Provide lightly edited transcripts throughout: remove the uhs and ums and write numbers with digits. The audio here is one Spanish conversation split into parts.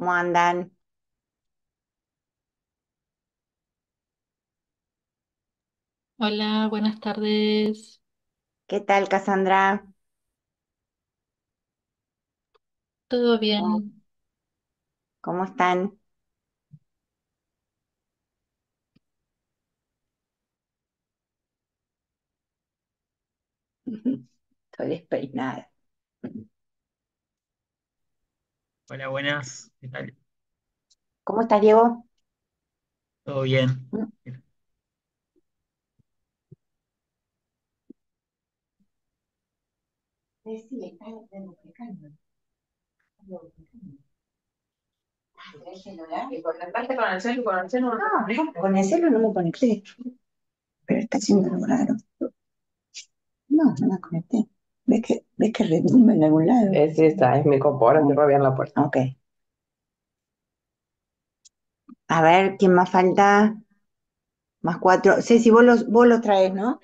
¿Cómo andan? Hola, buenas tardes. ¿Qué tal, Cassandra? ¿Todo ¿Cómo, bien? cómo están? Estoy despeinada. Hola, buenas. ¿Qué tal? ¿Cómo estás, Diego? ¿Todo bien? Sí, sí, está duplicando. ¿Tenés celular? ¿Y conectaste con el celu? ¿Con el celu? No, con el celu no me conecté, pero está haciendo algo raro. No, no me conecté. ¿Ves que retumba en algún lado? Sí, está, es mi compu, ahora cierro bien la puerta. Ok. A ver, ¿quién más falta? Más cuatro. Ceci, vos los traes, ¿no?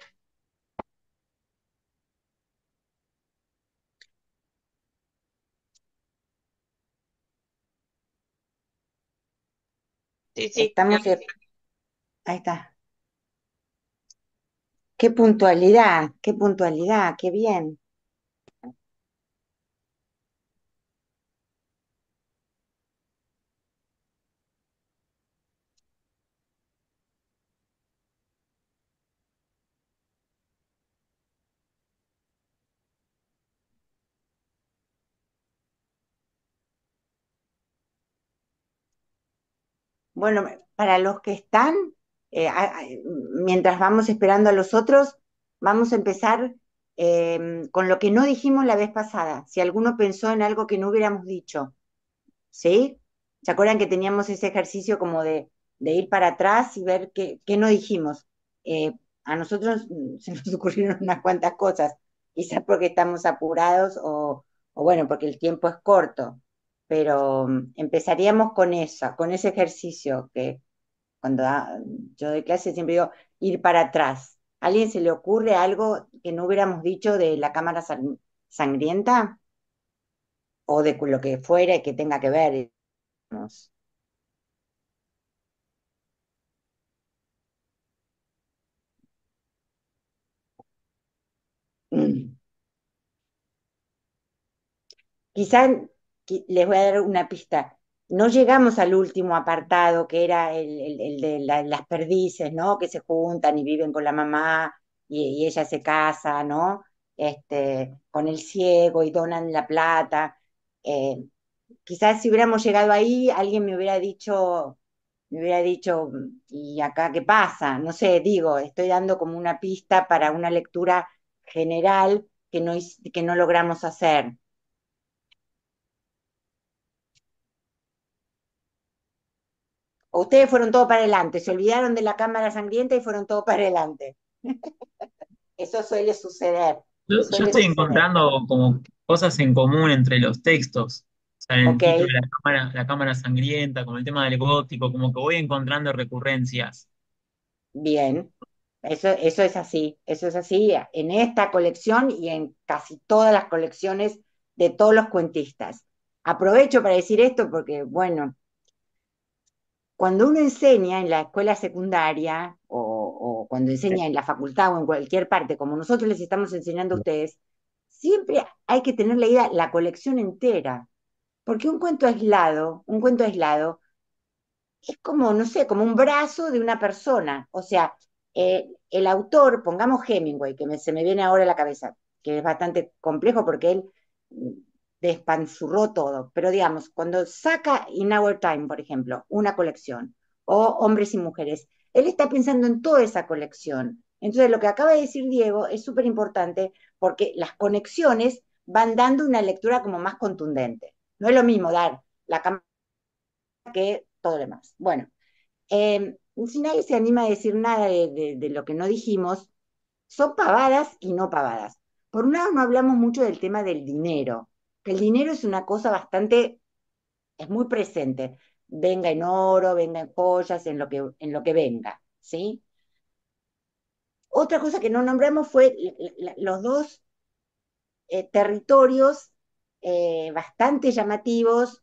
Sí, sí, Estamos. Ahí está. Qué puntualidad, qué bien. Bueno, para los que están, mientras vamos esperando a los otros, vamos a empezar con lo que no dijimos la vez pasada. Si alguno pensó en algo que no hubiéramos dicho, ¿sí? ¿Se acuerdan que teníamos ese ejercicio como de ir para atrás y ver qué no dijimos? A nosotros se nos ocurrieron unas cuantas cosas, quizás porque estamos apurados o bueno, porque el tiempo es corto, pero empezaríamos con eso, con ese ejercicio que cuando yo doy clase siempre digo ir para atrás. ¿A alguien se le ocurre algo que no hubiéramos dicho de la cámara sangrienta o de lo que fuera y que tenga que ver, digamos? Mm. Quizás les voy a dar una pista. No llegamos al último apartado, que era el de las perdices, ¿no? Que se juntan y viven con la mamá y ella se casa, ¿no? Con el ciego y donan la plata. Eh, Quizás si hubiéramos llegado ahí, alguien me hubiera dicho, ¿y acá qué pasa? No sé, digo, estoy dando como una pista para una lectura general que no logramos hacer. O ustedes fueron todo para adelante, se olvidaron de la cámara sangrienta y fueron todo para adelante. Eso suele suceder, Yo suele estoy suceder. encontrando como cosas en común entre los textos. O sea, en el Ok, título de la cámara sangrienta, con el tema del gótico, como que voy encontrando recurrencias. bien. Eso es así, eso es así en esta colección y en casi todas las colecciones de todos los cuentistas. Aprovecho para decir esto porque, bueno, cuando uno enseña en la escuela secundaria o cuando enseña en la facultad o en cualquier parte, como nosotros les estamos enseñando a ustedes, siempre hay que tener leída la colección entera, porque un cuento aislado es como, no sé, como un brazo de una persona. O sea, el autor, pongamos Hemingway, se me viene ahora a la cabeza, que es bastante complejo porque él mm, despanzurró todo, pero digamos, cuando saca In Our Time, por ejemplo, una colección, o Hombres y Mujeres, él está pensando en toda esa colección. Entonces, lo que acaba de decir Diego es súper importante porque las conexiones van dando una lectura como más contundente. No es lo mismo dar la cámara que todo lo demás. Bueno, si nadie se anima a decir nada de lo que no dijimos, son pavadas y no pavadas. Por un lado, no hablamos mucho del tema del dinero, que el dinero es una cosa bastante, es muy presente, venga en oro, venga en joyas, en lo que venga, ¿sí? Otra cosa que no nombramos fue los dos territorios bastante llamativos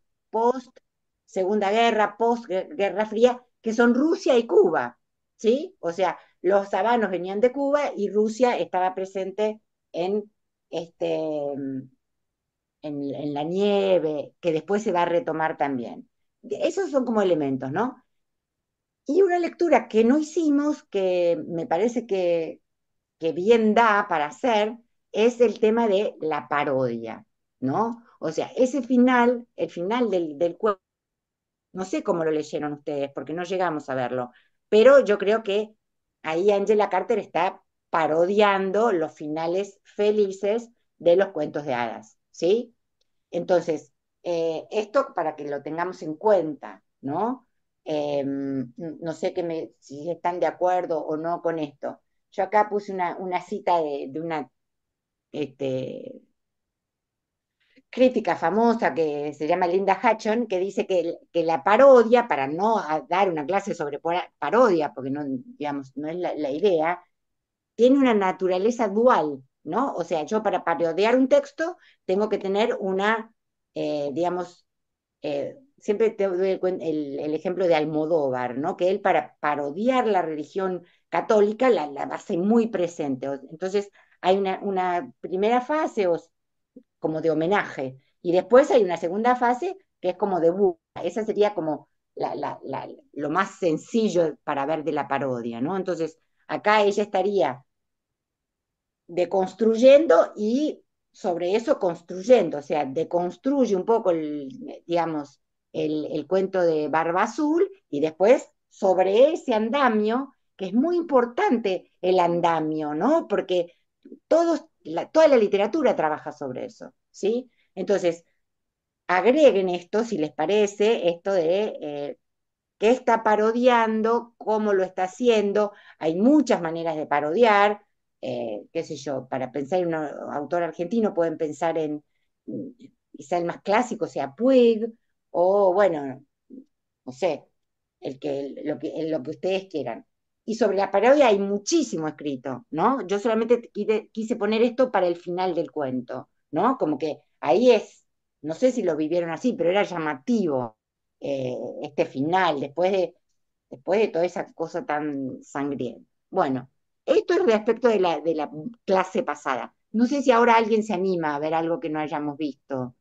Segunda Guerra, post-Guerra Fría, que son Rusia y Cuba, ¿sí? O sea, los sabanos venían de Cuba y Rusia estaba presente en, en la nieve, que después se va a retomar también. Esos son como elementos, ¿no? Y una lectura que no hicimos, que me parece que bien da para hacer, es el tema de la parodia, ¿no? O sea, ese final, el final del cuento, no sé cómo lo leyeron ustedes, porque no llegamos a verlo, pero yo creo que ahí Angela Carter está parodiando los finales felices de los cuentos de hadas, ¿sí? Entonces, esto para que lo tengamos en cuenta, ¿no? No sé si están de acuerdo o no con esto. Yo acá puse una cita de una este, crítica famosa que se llama Linda Hutchon, que dice que la parodia, para no dar una clase sobre parodia, porque no, digamos, no es la idea, tiene una naturaleza dual, ¿no? O sea, yo para parodiar un texto tengo que tener digamos, siempre te doy el ejemplo de Almodóvar, ¿no? Que él para parodiar la religión católica la hace muy presente. Entonces, hay una primera fase como de homenaje, y después hay una segunda fase que es como de burla. Esa sería como lo más sencillo para ver de la parodia, ¿no? Entonces, acá ella estaría deconstruyendo y sobre eso construyendo, o sea, deconstruye un poco, digamos, el cuento de Barba Azul y después sobre ese andamio, que es muy importante el andamio, ¿no? Porque toda la literatura trabaja sobre eso, ¿sí? Entonces, agreguen esto, si les parece, esto de qué está parodiando, cómo lo está haciendo. Hay muchas maneras de parodiar, qué sé yo, para pensar en un autor argentino pueden pensar en, quizá el más clásico sea Puig, o bueno, no sé, lo que ustedes quieran. Y sobre la parodia hay muchísimo escrito, ¿no? Yo solamente quise poner esto para el final del cuento, ¿no? Como que ahí no sé si lo vivieron así, pero era llamativo este final, después de toda esa cosa tan sangrienta. Bueno, esto es respecto de la clase pasada. No sé si ahora alguien se anima a ver algo que no hayamos visto.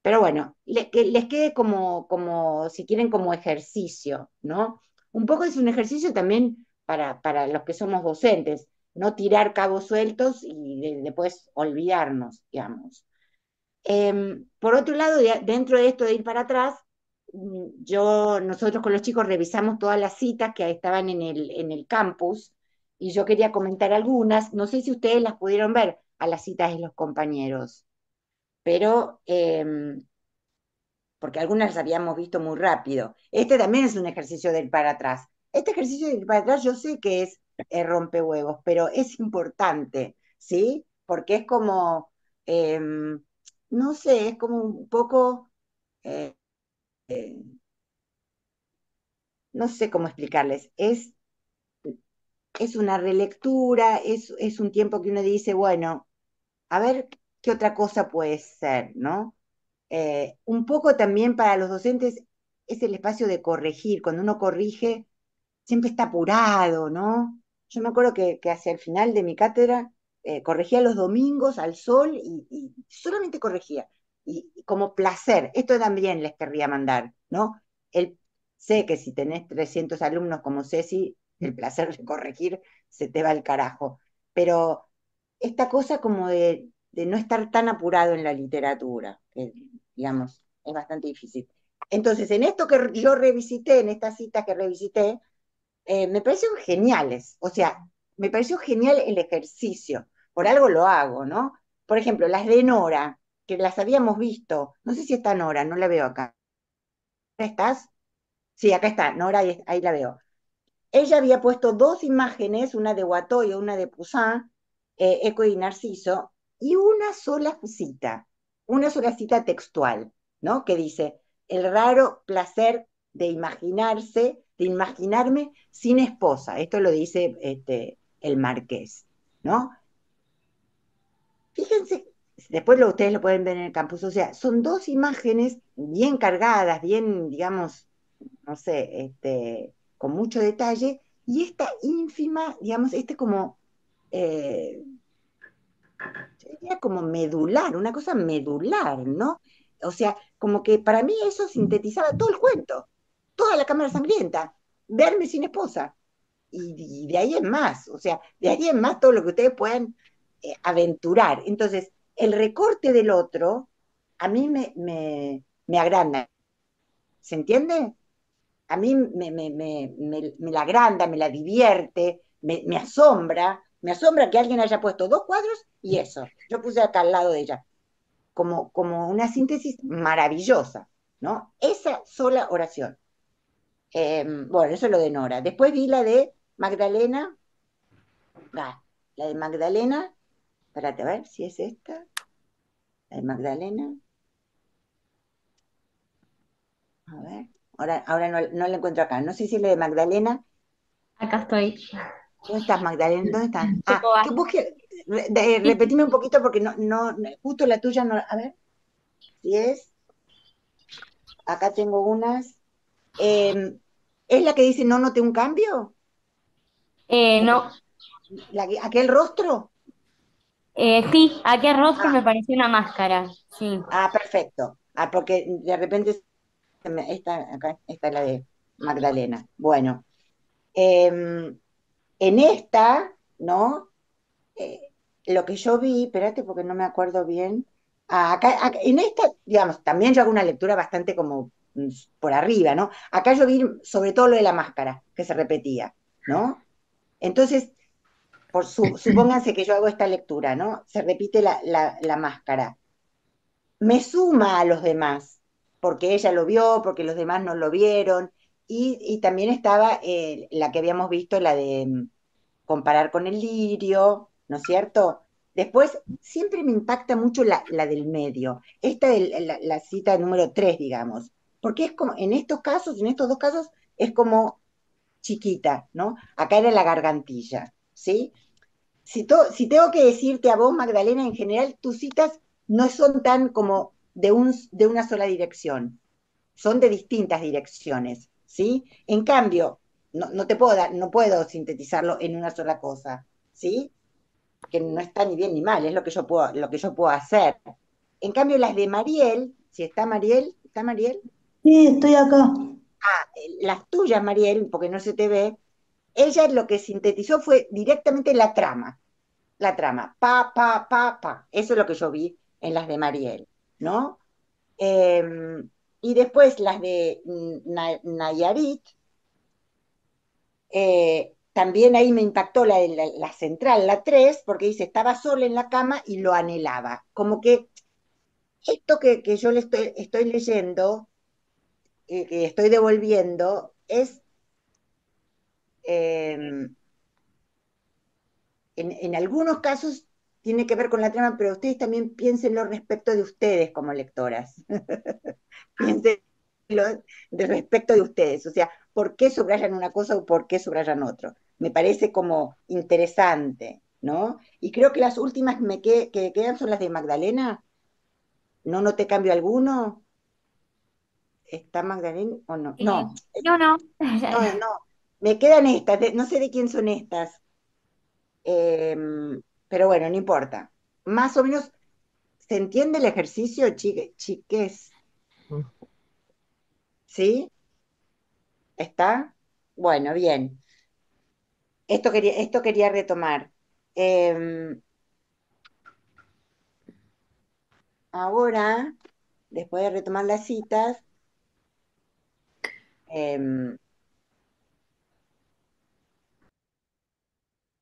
Pero bueno, que les quede como, si quieren, como ejercicio, ¿no? Un poco es un ejercicio también para los que somos docentes, no tirar cabos sueltos y después olvidarnos, digamos. Por otro lado, dentro de esto de ir para atrás, nosotros con los chicos revisamos todas las citas que estaban en el campus y yo quería comentar algunas, no sé si ustedes las pudieron ver a las citas de los compañeros, pero porque algunas las habíamos visto muy rápido. Este también es un ejercicio de ir para atrás. Este ejercicio de ir para atrás yo sé que es rompehuevos, pero es importante, ¿sí? Porque es como, eh, no sé, es como un poco, eh, eh, no sé cómo explicarles, es una relectura, es un tiempo que uno dice, bueno, a ver qué otra cosa puede ser, ¿no? Un poco también para los docentes es el espacio de corregir. Cuando uno corrige, siempre está apurado, ¿no? Yo me acuerdo que hacia el final de mi cátedra corregía los domingos al sol y solamente corregía. Y como placer, esto también les querría mandar, ¿no? El, sé que si tenés 300 alumnos como Ceci, el placer de corregir se te va al carajo. Pero esta cosa como de no estar tan apurado en la literatura, que digamos, es bastante difícil. Entonces, en esto que yo revisité, en estas citas que revisité, me parecieron geniales. O sea, me pareció genial el ejercicio. Por algo lo hago, ¿no? Por ejemplo, las de Nora, que las habíamos visto. No sé si está Nora, no la veo acá. ¿Estás? Sí, acá está, Nora, ahí la veo. Ella había puesto dos imágenes, una de Watteau y una de Poussin, Eco y Narciso, y una sola cita textual, ¿no? Que dice, el raro placer de imaginarse, de imaginarme sin esposa. Esto lo dice el Marqués, ¿no? Fíjense después ustedes lo pueden ver en el campus, o sea, son dos imágenes bien cargadas, bien, digamos, no sé, con mucho detalle, y esta ínfima, digamos, como, eh, yo diría como medular, una cosa medular, ¿no? O sea, como que para mí eso sintetizaba todo el cuento, toda la cámara sangrienta, verme sin esposa. Y de ahí en más, o sea, de ahí en más todo lo que ustedes puedan aventurar. Entonces, el recorte del otro a mí me agranda, ¿se entiende? A mí me la agranda, me la divierte, me asombra que alguien haya puesto dos cuadros y eso. Yo puse acá al lado de ella, como una síntesis maravillosa, ¿no? Esa sola oración. Bueno, eso es lo de Nora. Después vi la de Magdalena, la de Magdalena, espérate a ver si es esta, la de Magdalena, a ver, ahora no la encuentro acá, no sé si es la de Magdalena. Acá estoy. ¿Dónde estás, Magdalena? ¿Dónde estás? Ah, ¿Cómo va? que busque, repetime un poquito porque justo la tuya no, a ver, si es, acá tengo unas, ¿es la que dice no noté un cambio? No, ¿Aquel rostro? sí, aquí el rostro Ah, me pareció una máscara, sí. perfecto. Ah, porque de repente esta es la de Magdalena. Bueno, en esta, ¿no? Lo que yo vi, espérate porque no me acuerdo bien. En esta, digamos, también yo hago una lectura bastante como por arriba, ¿no? Acá yo vi sobre todo lo de la máscara, que se repetía, ¿no? Entonces, supónganse que yo hago esta lectura, ¿no? Se repite la máscara. Me suma a los demás, porque ella lo vio, porque los demás no lo vieron, y también estaba la que habíamos visto, la de comparar con el lirio, ¿no es cierto? Después, siempre me impacta mucho la del medio, esta es la cita número 3, digamos, porque es como, en estos casos, en estos dos casos, es como chiquita, ¿no? Acá era la gargantilla, ¿sí? Si tengo que decirte a vos, Magdalena, en general, tus citas no son tan como de una sola dirección, son de distintas direcciones, ¿sí? En cambio, no te puedo no puedo sintetizarlo en una sola cosa, ¿sí? Que no está ni bien ni mal, es lo que yo puedo hacer. En cambio, las de Mariel, si ¿está Mariel? Sí, estoy acá. Las tuyas, Mariel, porque no se te ve, ella lo que sintetizó fue directamente la trama, pa, eso es lo que yo vi en las de Mariel, ¿no? Eh, y después las de Nayarit, también ahí me impactó la central, la 3 porque dice, estaba sola en la cama y lo anhelaba. Como que esto que yo le estoy leyendo, que estoy devolviendo, es eh, en algunos casos tiene que ver con la trama, pero ustedes también piénsenlo respecto de ustedes como lectoras. Piénsenlo de respecto de ustedes, o sea, ¿por qué subrayan una cosa o por qué subrayan otro? Me parece como interesante, ¿no? Y creo que las últimas que quedan son las de Magdalena. ¿No noté cambio alguno? ¿Está Magdalena o no? Eh, No, no, no. no. Me quedan estas, no sé de quién son estas. Eh, pero bueno, no importa. Más o menos, ¿se entiende el ejercicio, chiques? ¿Sí? ¿Está? Bueno, bien. Esto quería retomar. Eh, Ahora, después de retomar las citas, eh,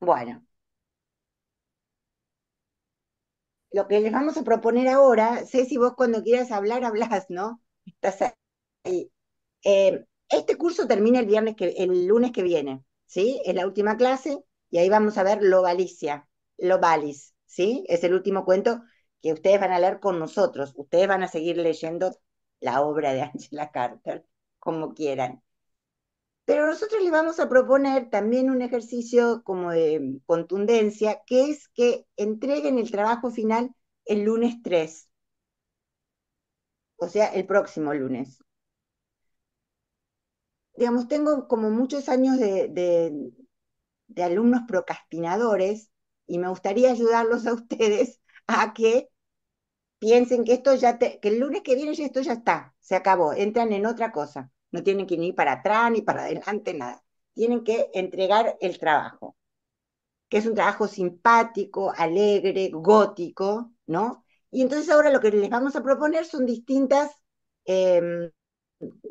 bueno, lo que les vamos a proponer ahora, Ceci, vos cuando quieras hablar, hablas, ¿no? Estás ahí. Este curso termina el lunes que viene, ¿sí? Es la última clase y ahí vamos a ver Lobalis, ¿sí? Es el último cuento que ustedes van a leer con nosotros. Ustedes van a seguir leyendo la obra de Angela Carter, como quieran. Pero nosotros les vamos a proponer también un ejercicio como de contundencia, que es que entreguen el trabajo final el lunes 3, o sea, el próximo lunes. Digamos, tengo como muchos años de alumnos procrastinadores y me gustaría ayudarlos a ustedes a que piensen que que el lunes que viene ya esto ya está, se acabó, entran en otra cosa. No tienen que ni ir para atrás ni para adelante, nada. Tienen que entregar el trabajo, que es un trabajo simpático, alegre, gótico, ¿no? Y entonces ahora lo que les vamos a proponer son eh,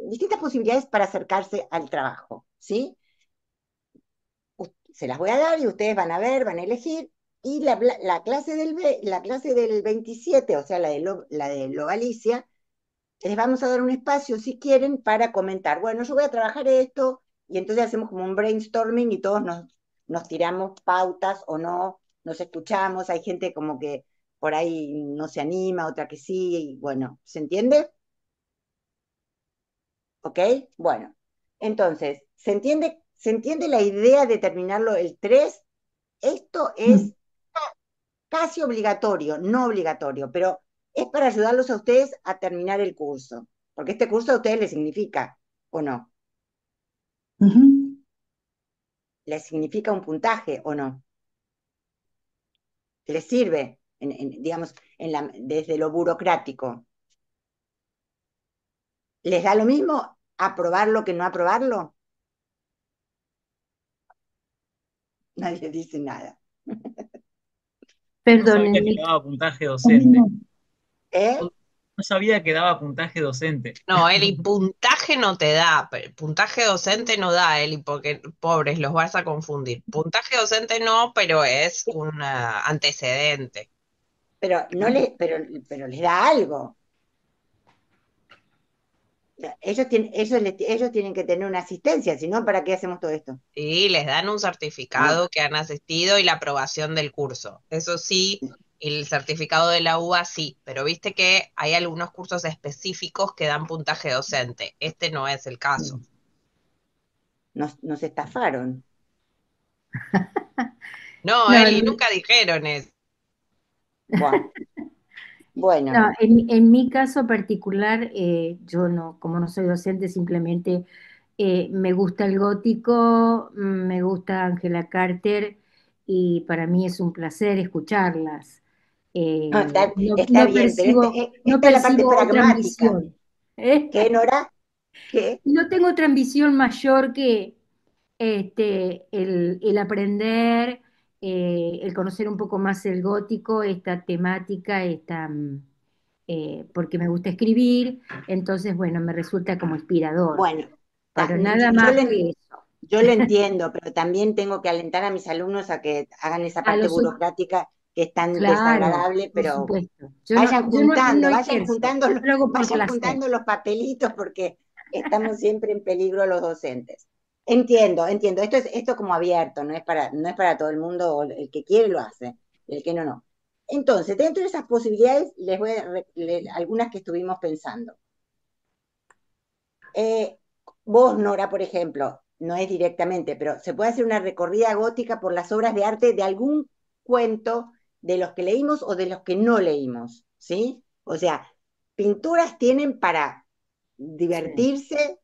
distintas posibilidades para acercarse al trabajo, ¿sí? Se las voy a dar y ustedes van a ver, van a elegir, y la clase del 27, o sea, la de Logalicia, les vamos a dar un espacio, si quieren, para comentar. Bueno, yo voy a trabajar esto, y entonces hacemos como un brainstorming y todos nos tiramos pautas o no, nos escuchamos, hay gente como que por ahí no se anima, otra que sí, y bueno, ¿se entiende? ¿Ok? Bueno, entonces, ¿se entiende la idea de terminarlo el 3? Esto es casi obligatorio, no obligatorio, pero es para ayudarlos a ustedes a terminar el curso, porque este curso a ustedes les significa, ¿o no? Ujú. ¿Les significa un puntaje o no? ¿Les sirve, digamos, desde lo burocrático? ¿Les da lo mismo aprobarlo que no aprobarlo? Nadie dice nada. No Perdón, sabía en que mi daba puntaje caso docente. no. ¿Eh? No sabía que daba puntaje docente. No, Eli, puntaje no te da, puntaje docente no da, Eli, porque pobres, los vas a confundir. Puntaje docente no, pero es un antecedente. Pero, no le, pero les da algo. Ellos tienen que tener una asistencia, si no, ¿para qué hacemos todo esto? Sí, les dan un Ah, certificado que han asistido y la aprobación del curso. Eso sí, y el certificado de la UBA sí, pero viste que hay algunos cursos específicos que dan puntaje docente. Este no es el caso. nos estafaron. No, No, Eli, nunca dijeron eso. Buah, no, bueno, en mi caso particular, yo no, como no soy docente, simplemente me gusta el gótico, me gusta Angela Carter y para mí es un placer escucharlas. no, No, está bien, pero no esta es la parte percibo otra pragmática. ambición. ¿Eh? ¿Qué, Nora? ¿Qué? No tengo otra ambición mayor que el aprender, el conocer un poco más el gótico, esta temática, porque me gusta escribir, entonces, bueno, me resulta como inspirador, Bueno, pero nada yo, más que eso. yo lo entiendo, pero también tengo que alentar a mis alumnos a que hagan esa A parte los, burocrática que es tan claro, desagradable, por pero supuesto. Yo no vayan ejerzo, juntando, yo lo hago por vayan placer. juntando los papelitos porque estamos siempre en peligro los docentes. Entiendo, entiendo. Esto es como abierto, no es para todo el mundo, el que quiere lo hace, el que no, no. Entonces, dentro de esas posibilidades, les voy a leer algunas que estuvimos pensando. Eh, Vos, Nora, por ejemplo, no es directamente, pero se puede hacer una recorrida gótica por las obras de arte de algún cuento de los que leímos o de los que no leímos, ¿sí? O sea, pinturas tienen para Sí. divertirse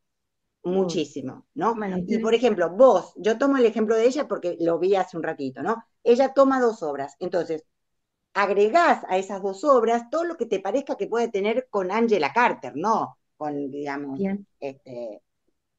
Uy, muchísimo, ¿no? bueno, Y por ejemplo, vos, yo tomo el ejemplo de ella porque lo vi hace un ratito, ¿no? Ella toma dos obras, entonces agregás a esas dos obras todo lo que te parezca que puede tener con Angela Carter, ¿no? Con, digamos, bien, este,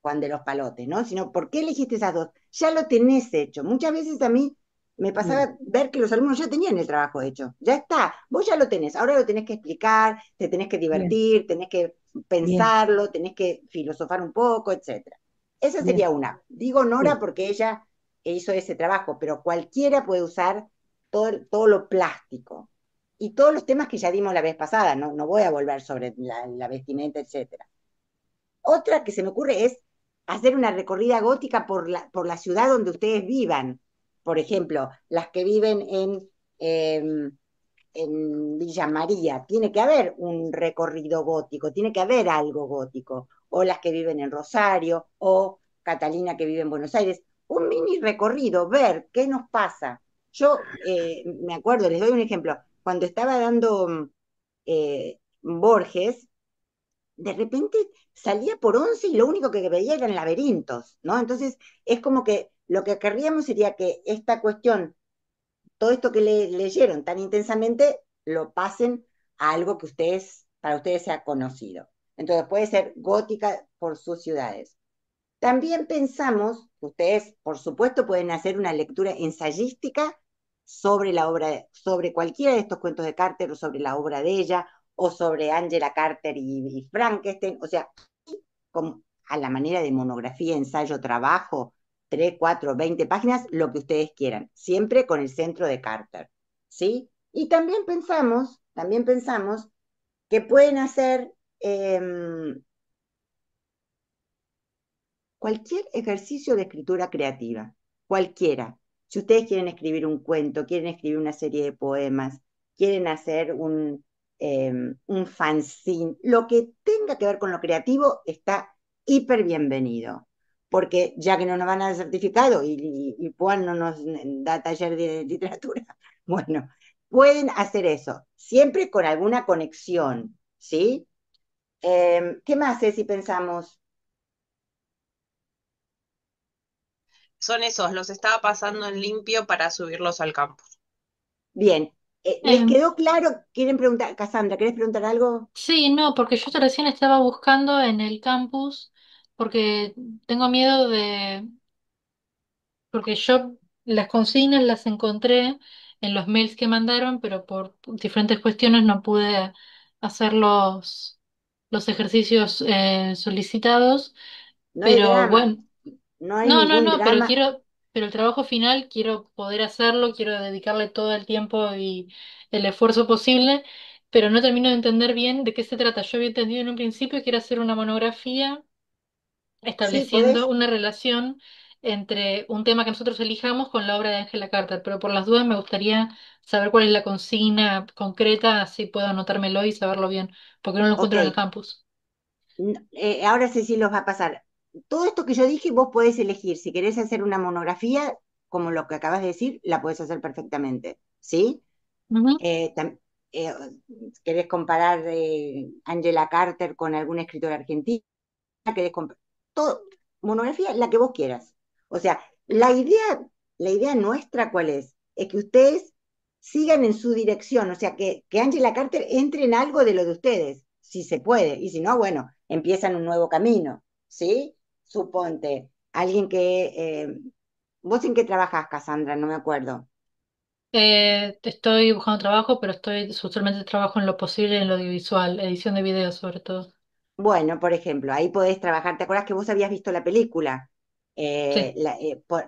Juan de los Palotes, ¿no? Sino, ¿por qué elegiste esas dos? Ya lo tenés hecho. Muchas veces a mí me bien, pasaba ver que los alumnos ya tenían el trabajo hecho. Ya está, vos ya lo tenés. Ahora lo tenés que explicar, te tenés que bien, divertir, tenés que bien, pensarlo, tenés que filosofar un poco, etcétera. Esa bien, sería una. Digo Nora sí. porque ella hizo ese trabajo, pero cualquiera puede usar todo lo plástico. Y todos los temas que ya dimos la vez pasada, no voy a volver sobre la vestimenta, etcétera. Otra que se me ocurre es hacer una recorrida gótica por la ciudad donde ustedes vivan. Por ejemplo, las que viven en Villa María, tiene que haber un recorrido gótico, tiene que haber algo gótico. O las que viven en Rosario, o Catalina que vive en Buenos Aires. Un mini recorrido, ver qué nos pasa. Yo me acuerdo, les doy un ejemplo. cuando estaba dando Borges, de repente salía por 11 y lo único que veía eran laberintos, ¿no? Entonces, es como que lo que querríamos sería que esta cuestión, todo esto que leyeron tan intensamente, lo pasen a algo que para ustedes sea conocido. Entonces, puede ser gótica por sus ciudades. También pensamos que ustedes, por supuesto, pueden hacer una lectura ensayística sobre la obra, sobre cualquiera de estos cuentos de Carter, o sobre la obra de ella, o sobre Angela Carter y Frankenstein, o sea, como a la manera de monografía, ensayo, trabajo, 3, 4, 20 páginas, lo que ustedes quieran, siempre con el centro de Carter, ¿sí? Y también pensamos que pueden hacer cualquier ejercicio de escritura creativa, cualquiera. Si ustedes quieren escribir un cuento, quieren escribir una serie de poemas, quieren hacer un fanzine, lo que tenga que ver con lo creativo está hiper bienvenido. Porque ya que no nos van a dar certificado y Juan no nos da taller de literatura, bueno, pueden hacer eso, siempre con alguna conexión, ¿sí? ¿Qué más es si pensamos? Son esos, los estaba pasando en limpio para subirlos al campus. Bien, ¿les Em, quedó claro? ¿Quieren preguntar? Cassandra, ¿querés preguntar algo? sí, no, porque yo recién estaba buscando en el campus porque tengo miedo porque yo las consignas las encontré en los mails que mandaron, pero por diferentes cuestiones no pude hacer los ejercicios solicitados, No hay pero drama, bueno. no hay No, no, ningún no, pero drama. pero el trabajo final quiero poder hacerlo, quiero dedicarle todo el tiempo y el esfuerzo posible, pero no termino de entender bien de qué se trata. Yo había entendido en un principio que era hacer una monografía Sí, estableciendo podés. una relación entre un tema que nosotros elijamos con la obra de Angela Carter, pero por las dudas me gustaría saber cuál es la consigna concreta, así puedo anotármelo y saberlo bien, porque no lo Ok, encuentro en el campus. ahora sí, sí los va a pasar. Todo esto que yo dije, vos podés elegir. Si querés hacer una monografía, como lo que acabas de decir, la podés hacer perfectamente, ¿sí? Ujú. Eh, tam- eh, ¿Querés comparar Angela Carter con algún escritor argentino? ¿Querés todo, monografía, la que vos quieras. O sea, la idea nuestra, ¿cuál es? Es que ustedes sigan en su dirección, o sea, que Angela Carter entre en algo de lo de ustedes, si se puede, y si no, bueno, empiezan un nuevo camino, ¿sí? Suponte, alguien ¿vos en qué trabajás, Cassandra? No me acuerdo. Estoy buscando trabajo, pero usualmente trabajo en lo posible en lo audiovisual, edición de video sobre todo. Bueno, por ejemplo, ahí podés trabajar. ¿Te acuerdas que vos habías visto la película? Sí.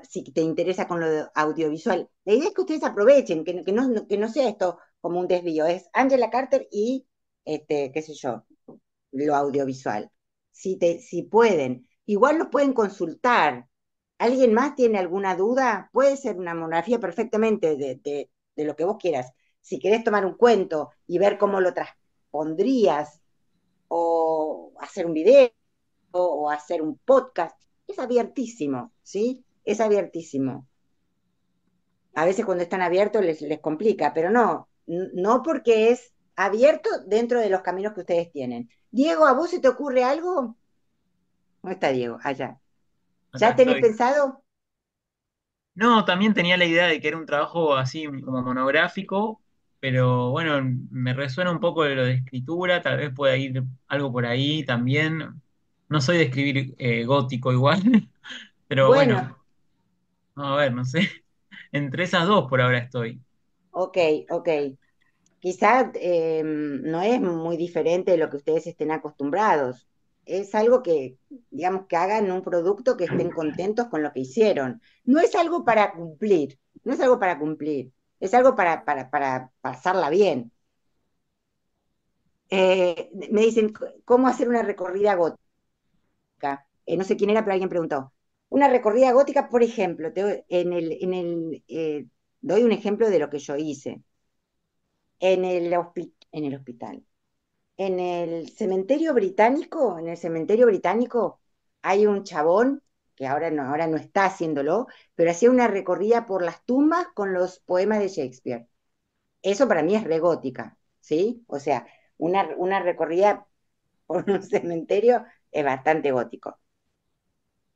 Si te interesa con lo audiovisual. La idea es que ustedes aprovechen, que no sea esto como un desvío. Es Angela Carter y, qué sé yo, lo audiovisual. Si pueden. Igual lo pueden consultar. ¿Alguien más tiene alguna duda? Puede ser una monografía perfectamente de lo que vos quieras. Si querés tomar un cuento y ver cómo lo transpondrías o hacer un video o hacer un podcast, es abiertísimo, ¿sí? Es abiertísimo. A veces cuando están abiertos les complica, pero no, no porque es abierto dentro de los caminos que ustedes tienen. Diego, ¿a vos se te ocurre algo? ¿Dónde está Diego? Allá. Acá ¿Ya tenés estoy. pensado? No, también tenía la idea de que era un trabajo así como monográfico, pero bueno, me resuena un poco de lo de escritura, tal vez pueda ir algo por ahí también. No soy de escribir gótico igual, pero bueno, Bueno, a ver, no sé. Entre esas dos por ahora estoy. ok, ok. Quizá no es muy diferente de lo que ustedes estén acostumbrados. Es algo que, digamos, que hagan un producto que estén contentos con lo que hicieron. No es algo para cumplir, no es algo para cumplir, es algo para pasarla bien. Me dicen, ¿cómo hacer una recorrida gótica? No sé quién era, pero alguien preguntó. Una recorrida gótica, por ejemplo, doy un ejemplo de lo que yo hice. En el hospital. En el cementerio británico, hay un chabón que ahora no está haciéndolo, pero hacía una recorrida por las tumbas con los poemas de Shakespeare. Eso para mí es regótica, ¿sí? O sea, una recorrida por un cementerio es bastante gótico.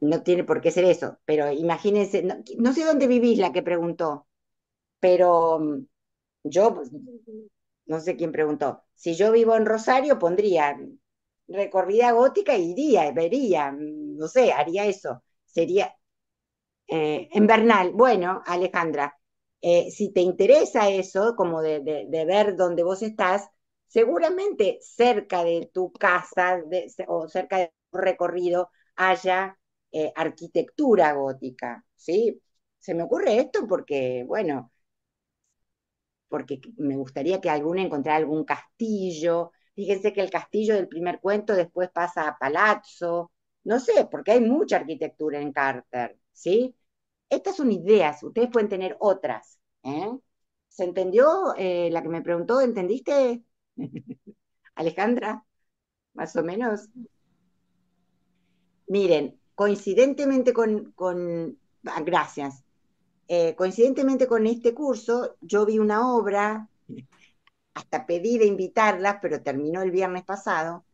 No tiene por qué ser eso, pero imagínense, no sé dónde vivís la que preguntó, pero yo, pues, no sé quién preguntó, si yo vivo en Rosario pondría recorrida gótica, iría, vería, no sé, haría eso. Sería en Bernal. Bueno, Alejandra, si te interesa eso, como de ver dónde vos estás, seguramente cerca de tu casa o cerca de tu recorrido haya arquitectura gótica, ¿sí? Se me ocurre esto porque, bueno, porque me gustaría que alguna encontrara algún castillo. Fíjense que el castillo del primer cuento después pasa a palazzo. No sé, porque hay mucha arquitectura en Carter, ¿sí? Estas son ideas, ustedes pueden tener otras, ¿eh? ¿Se entendió la que me preguntó? ¿Entendiste, Alejandra? Más o menos. Miren, coincidentemente gracias. Coincidentemente con este curso, yo vi una obra, hasta pedí de invitarlas, pero terminó el viernes pasado,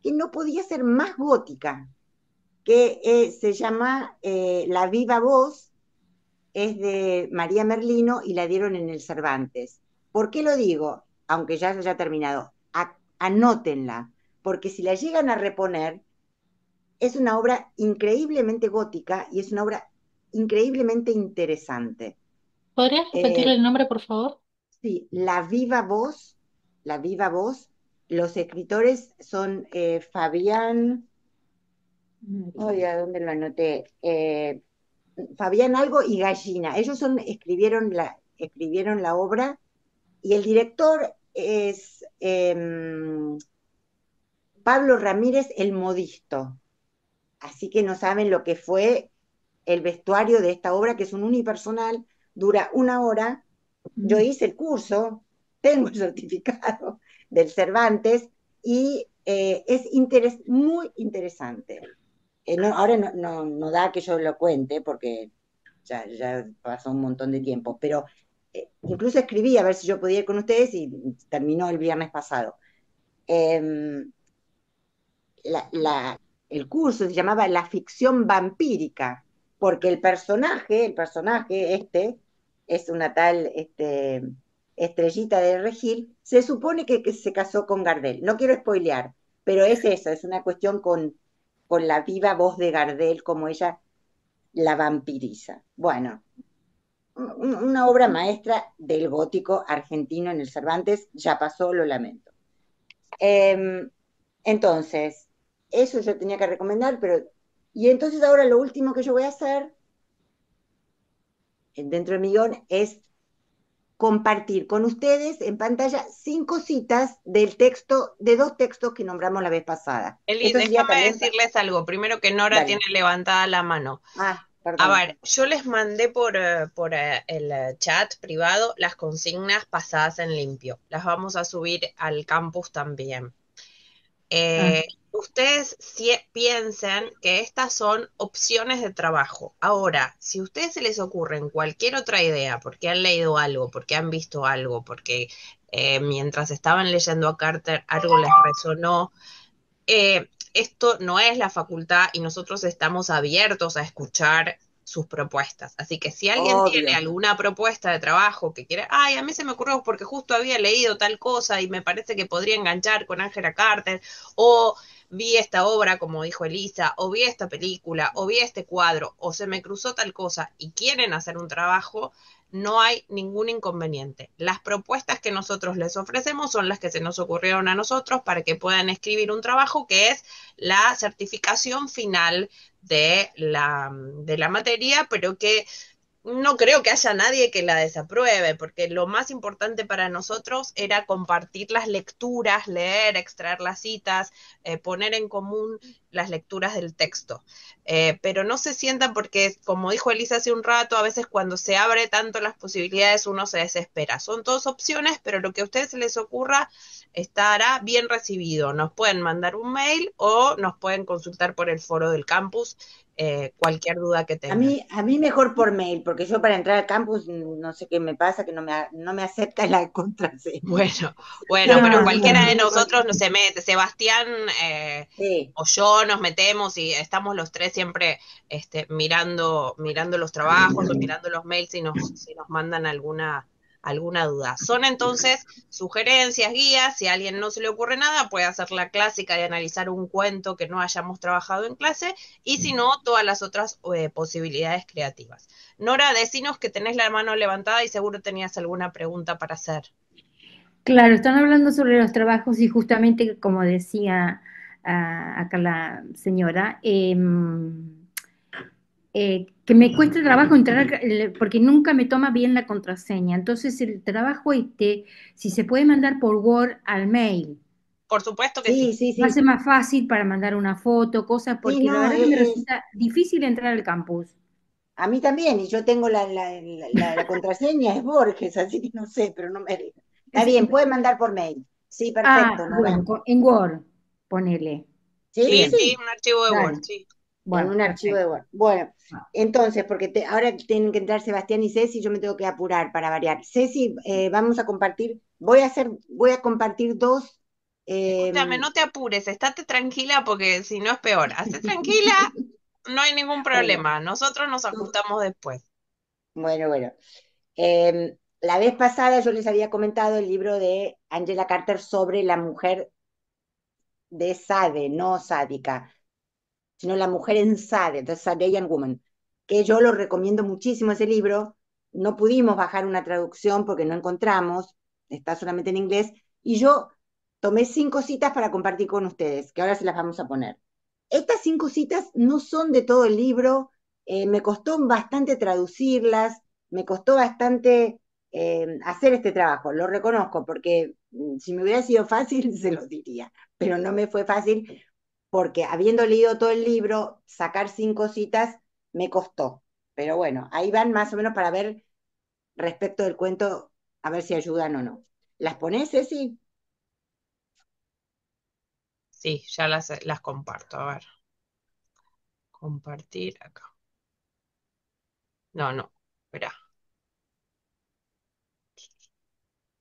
que no podía ser más gótica, que se llama La Viva Voz, es de María Merlino y la dieron en el Cervantes. ¿Por qué lo digo? Aunque ya haya terminado, anótenla, porque si la llegan a reponer, es una obra increíblemente gótica y es una obra increíblemente interesante. ¿Podrías repetir Eh, el nombre, por favor? sí, La Viva Voz, los escritores son Fabián, ay, ¿a dónde lo anoté? Fabián Algo y Gallina. Ellos escribieron la obra y el director es Pablo Ramírez el Modisto. Así que no saben lo que fue el vestuario de esta obra, que es un unipersonal, dura 1 hora. Yo hice el curso, tengo el certificado del Cervantes y es muy interesante. Ahora no da que yo lo cuente porque ya pasó un montón de tiempo, pero incluso escribí a ver si yo podía ir con ustedes y terminó el viernes pasado. Eh, la, la, el curso se llamaba La ficción vampírica, porque el personaje es una tal Estrellita de Regil, se supone que se casó con Gardel. No quiero spoilear, pero es eso, es una cuestión con la viva voz de Gardel, como ella la vampiriza. Bueno, una obra maestra del gótico argentino en el Cervantes, ya pasó, lo lamento. Eh, entonces, eso yo tenía que recomendar, pero... Y entonces ahora lo último que yo voy a hacer dentro de mi guión es compartir con ustedes en pantalla 5 citas del texto, de 2 textos que nombramos la vez pasada. Eli, Esto sería déjame también... decirles algo. Primero que Nora tiene Dale. levantada la mano. A Perdón. ver, yo les mandé por el chat privado las consignas pasadas en limpio. Las vamos a subir al campus también. Ustedes piensen que estas son opciones de trabajo. Ahora, si a ustedes se les ocurren cualquier otra idea, porque han leído algo, porque han visto algo, porque mientras estaban leyendo a Carter algo les resonó, esto no es la facultad y nosotros estamos abiertos a escuchar sus propuestas. Así que si alguien tiene Obvio. alguna propuesta de trabajo que quiere, ay, a mí se me ocurrió porque justo había leído tal cosa y me parece que podría enganchar con Angela Carter, o vi esta obra, como dijo Elisa, o vi esta película, o vi este cuadro, o se me cruzó tal cosa y quieren hacer un trabajo, no hay ningún inconveniente. Las propuestas que nosotros les ofrecemos son las que se nos ocurrieron a nosotros para que puedan escribir un trabajo que es la certificación final de la materia, pero que no creo que haya nadie que la desapruebe, porque lo más importante para nosotros era compartir las lecturas, leer, extraer las citas, poner en común las lecturas del texto. Pero no se sientan porque, como dijo Elisa hace un rato, a veces cuando se abre tanto las posibilidades uno se desespera. Son todas opciones, pero lo que a ustedes se les ocurra estará bien recibido. Nos pueden mandar un mail o nos pueden consultar por el foro del campus cualquier duda que A tengan. a mí mejor por mail, porque yo para entrar al campus no sé qué me pasa, que no me acepta la contraseña. Bueno, bueno, pero Ah, cualquiera bueno. de nosotros no se mete. Sebastián Sí, o yo nos metemos y estamos los tres siempre mirando los trabajos o mirando los mails si nos mandan alguna duda. Son entonces sugerencias, guías. Si a alguien no se le ocurre nada, puede hacer la clásica de analizar un cuento que no hayamos trabajado en clase y si no, todas las otras posibilidades creativas. Nora, decinos que tenés la mano levantada y seguro tenías alguna pregunta para hacer. Claro, están hablando sobre los trabajos y justamente como decía acá la señora, que me cuesta trabajo entrar porque nunca me toma bien la contraseña. Entonces el trabajo si se puede mandar por Word al mail, Por supuesto que sí. sí, sí, va a sí. ser más fácil para mandar una foto, cosas, Sí, porque la no, verdad que me resulta difícil entrar al campus. a mí también, y yo tengo la contraseña, es Borges, así que no sé, pero no me deja. Está Es- bien, puede mandar por mail. Sí, ah, perfecto, Nora. bueno, en Word, ponele. Sí, Sí, Bien, sí, sí, un archivo de Word, dale. sí. en Bueno, un archivo de perfecto. Word. Bueno, entonces, porque ahora tienen que entrar Sebastián y Ceci, yo me tengo que apurar para variar. Ceci, vamos a compartir, voy a compartir dos. eh, Escúchame, no te apures, estate tranquila porque si no es peor. Estate tranquila, no hay ningún bueno, problema. Nosotros nos ajustamos después. bueno. La vez pasada yo les había comentado el libro de Angela Carter sobre la mujer de Sade, no sádica, sino la mujer en Sade, The Sadean Woman, que yo lo recomiendo muchísimo ese libro. No pudimos bajar una traducción porque no encontramos, está solamente en inglés, y yo tomé 5 citas para compartir con ustedes, que ahora se las vamos a poner. Estas 5 citas no son de todo el libro, me costó bastante traducirlas, me costó bastante hacer este trabajo, lo reconozco, porque si me hubiera sido fácil se los diría, pero no me fue fácil porque habiendo leído todo el libro, sacar 5 citas me costó. Pero bueno, ahí van más o menos para ver respecto del cuento, a ver si ayudan o no. ¿Las ponés, Ceci? Sí, ya las comparto. A ver, compartir acá. No, espera,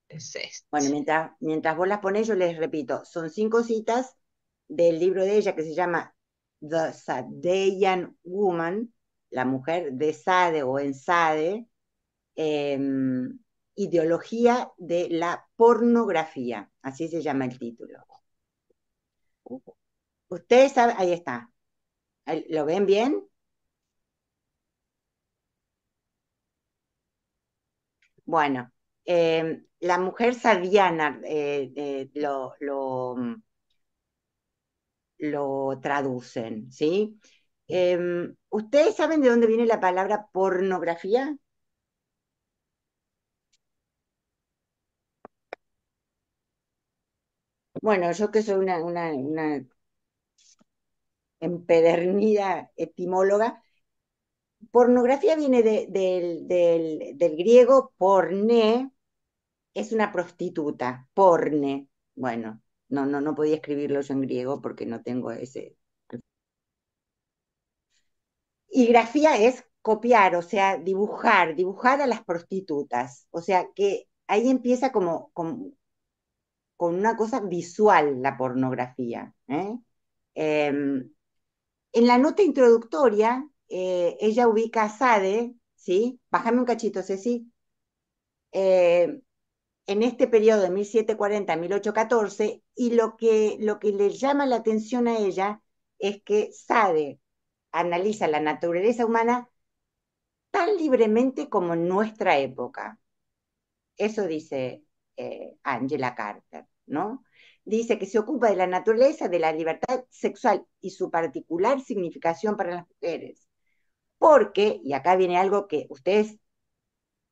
es Bueno, este. mientras vos las ponés, yo les repito, son 5 citas del libro de ella que se llama The Sadean Woman, la mujer de Sade o en Sade, eh, ideología de la pornografía, así se llama el título. Ustedes saben, ahí está. ¿Lo ven bien? Bueno, la mujer sadiana lo traducen, ¿sí? ¿Ustedes saben de dónde viene la palabra pornografía? Bueno, yo que soy una empedernida etimóloga, pornografía viene del griego porné, es una prostituta, porne. Bueno, no podía escribirlo yo en griego porque no tengo ese. Y grafía es copiar, o sea, dibujar a las prostitutas. O sea, que ahí empieza con una cosa visual la pornografía. En la nota introductoria, ella ubica a Sade, ¿sí? Bájame un cachito, Ceci. Eh, en este periodo de 1740 a 1814, y lo que le llama la atención a ella es que Sade analiza la naturaleza humana tan libremente como en nuestra época. Eso dice Angela Carter, ¿no? Dice que se ocupa de la naturaleza, de la libertad sexual y su particular significación para las mujeres. Porque, y acá viene algo que ustedes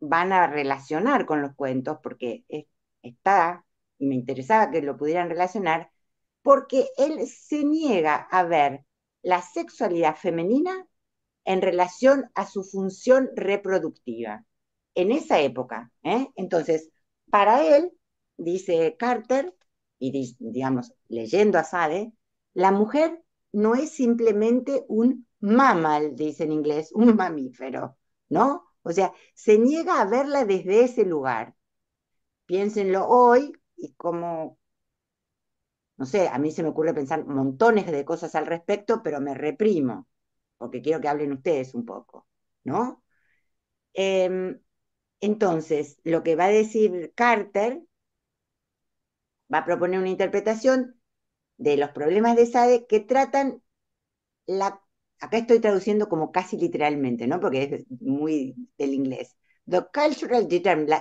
van a relacionar con los cuentos, porque está, y me interesaba que lo pudieran relacionar, porque él se niega a ver la sexualidad femenina en relación a su función reproductiva. En esa época, ¿eh? Entonces, para él, dice Carter, y digamos, leyendo a Sade, la mujer no es simplemente un mammal, dice en inglés, un mamífero, ¿no? O sea, se niega a verla desde ese lugar. Piénsenlo hoy y como, no sé, a mí se me ocurre pensar montones de cosas al respecto, pero me reprimo, porque quiero que hablen ustedes un poco, ¿no? Em, entonces, lo que va a decir Carter va a proponer una interpretación de los problemas de Sade que tratan la, acá estoy traduciendo como casi literalmente, ¿no? Porque es muy del inglés. The cultural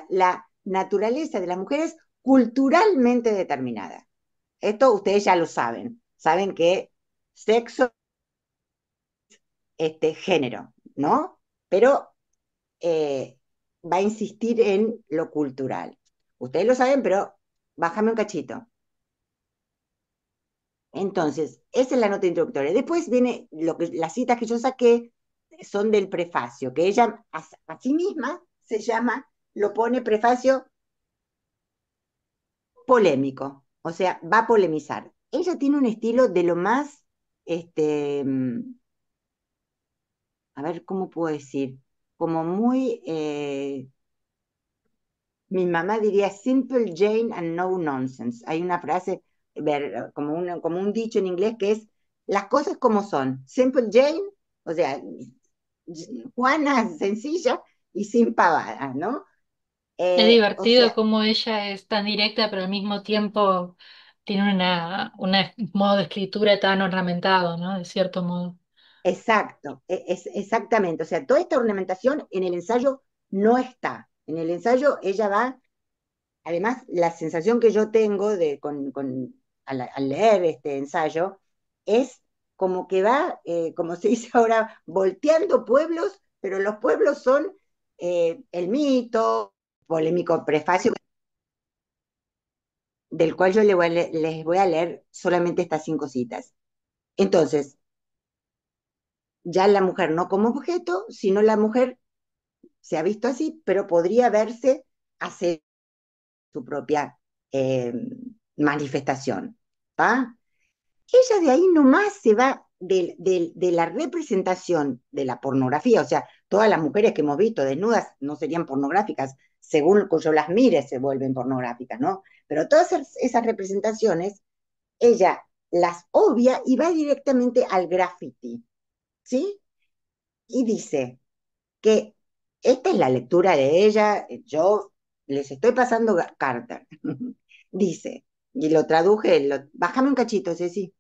la naturaleza de las mujeres culturalmente determinada. Esto ustedes ya lo saben. Saben que sexo, género, ¿no? Pero va a insistir en lo cultural. Ustedes lo saben, pero bájame un cachito. Entonces, esa es la nota introductoria. Después viene las citas que yo saqué son del prefacio, que ella a sí misma se llama, lo pone prefacio polémico, o sea, va a polemizar. Ella tiene un estilo de lo más, este, a ver, ¿cómo puedo decir? Como muy, mi mamá diría simple Jane and no nonsense. Hay una frase, como un dicho en inglés que es las cosas como son. Simple Jane, o sea, Juana sencilla y sin pavadas, ¿no? Es O divertido sea, cómo ella es tan directa, pero al mismo tiempo tiene modo de escritura tan ornamentado, ¿no? De cierto modo. exacto, exactamente. O sea, toda esta ornamentación en el ensayo no está. En el ensayo ella va. Además, la sensación que yo tengo al leer este ensayo es como que va, como se dice ahora, volteando pueblos, pero los pueblos son el mito, polémico prefacio, del cual yo les voy a leer solamente estas 5 citas. Entonces, ya la mujer no como objeto, sino la mujer se ha visto así, pero podría verse hacer su propia eh, manifestación. ¿Va? Ella de ahí nomás se va de la representación de la pornografía, o sea, todas las mujeres que hemos visto desnudas no serían pornográficas, según yo las mire se vuelven pornográficas, ¿no? Pero todas esas representaciones, ella las obvia y va directamente al graffiti, ¿sí? Y dice que esta es la lectura de ella, yo les estoy pasando Carter, dice, y lo traduje, bájame un cachito, Ceci.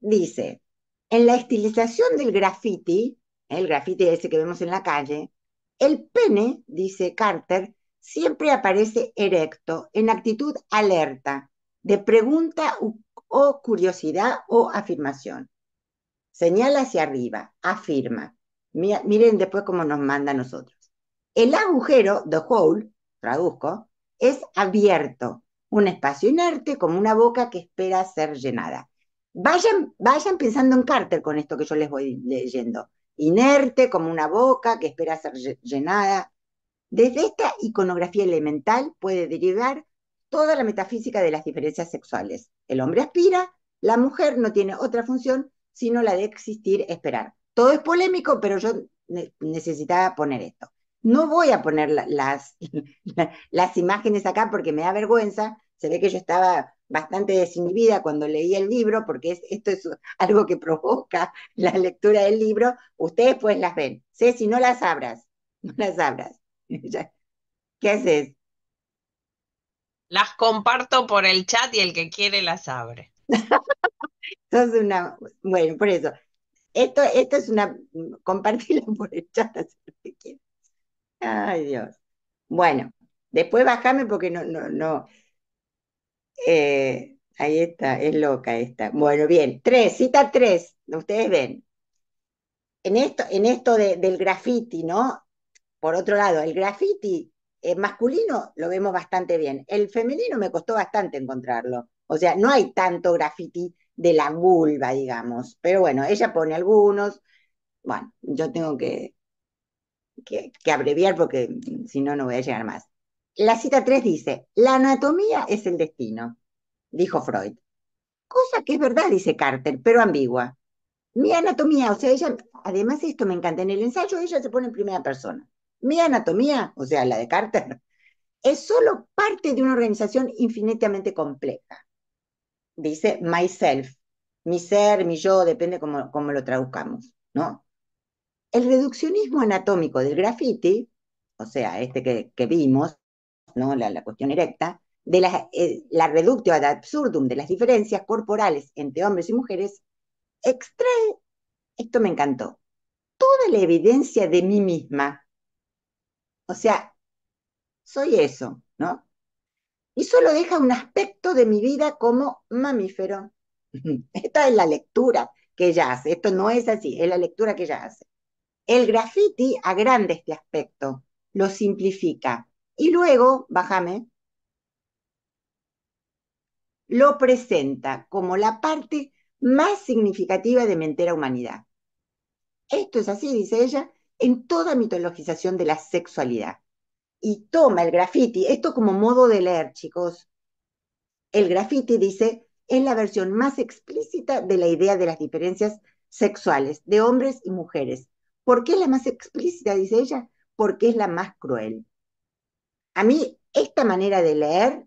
Dice, en la estilización del graffiti, el graffiti ese que vemos en la calle, el pene, dice Carter, siempre aparece erecto, en actitud alerta, de pregunta o curiosidad o afirmación. Señala hacia arriba, afirma. Miren después cómo nos manda a nosotros. El agujero, the hole, traduzco, es abierto, un espacio inerte como una boca que espera ser llenada. Vayan pensando en Carter con esto que yo les voy leyendo. Inerte como una boca que espera ser llenada. Desde esta iconografía elemental puede derivar toda la metafísica de las diferencias sexuales. El hombre aspira, la mujer no tiene otra función sino la de existir, esperar. Todo es polémico, pero yo necesitaba poner esto. No voy a poner las imágenes acá porque me da vergüenza. Se ve que yo estaba bastante desinhibida cuando leí el libro, porque esto es algo que provoca la lectura del libro. Ustedes pues las ven. Sé si no las abras, no las abras. ¿Qué haces? Las comparto por el chat y el que quiere las abre. Sos una. Bueno, por eso. Esto es una. Compartirlo por el chat, haz lo que quieras. Ay, Dios. Bueno, después bajame porque no. Ahí está, es loca esta. Bueno, bien. Cita 3. Ustedes ven. En esto del graffiti, ¿no? Por otro lado, el graffiti masculino lo vemos bastante bien. El femenino me costó bastante encontrarlo. O sea, no hay tanto graffiti de la vulva, digamos. Pero bueno, ella pone algunos. Bueno, yo tengo que abreviar porque si no, no voy a llegar más. La cita 3 dice, la anatomía es el destino, dijo Freud. Cosa que es verdad, dice Carter, pero ambigua. Mi anatomía, o sea, ella, además esto me encanta, en el ensayo ella se pone en primera persona. Mi anatomía, o sea, la de Carter, es solo parte de una organización infinitamente compleja. Dice myself, mi ser, mi yo, depende cómo lo traduzcamos, ¿no? El reduccionismo anatómico del graffiti, o sea, este que vimos, ¿no? La cuestión erecta, de la reductio ad absurdum de las diferencias corporales entre hombres y mujeres, extrae, esto me encantó, toda la evidencia de mí misma. O sea, soy eso, ¿no? Y solo deja un aspecto de mi vida como mamífero. Esta es la lectura que ella hace. Esto no es así, es la lectura que ella hace. El graffiti agranda este aspecto, lo simplifica y luego, bájame, lo presenta como la parte más significativa de mi entera humanidad. Esto es así, dice ella, en toda mitologización de la sexualidad. Y toma el graffiti, esto como modo de leer, chicos. El graffiti, dice, es la versión más explícita de la idea de las diferencias sexuales de hombres y mujeres. ¿Por qué es la más explícita, dice ella? Porque es la más cruel. A mí, esta manera de leer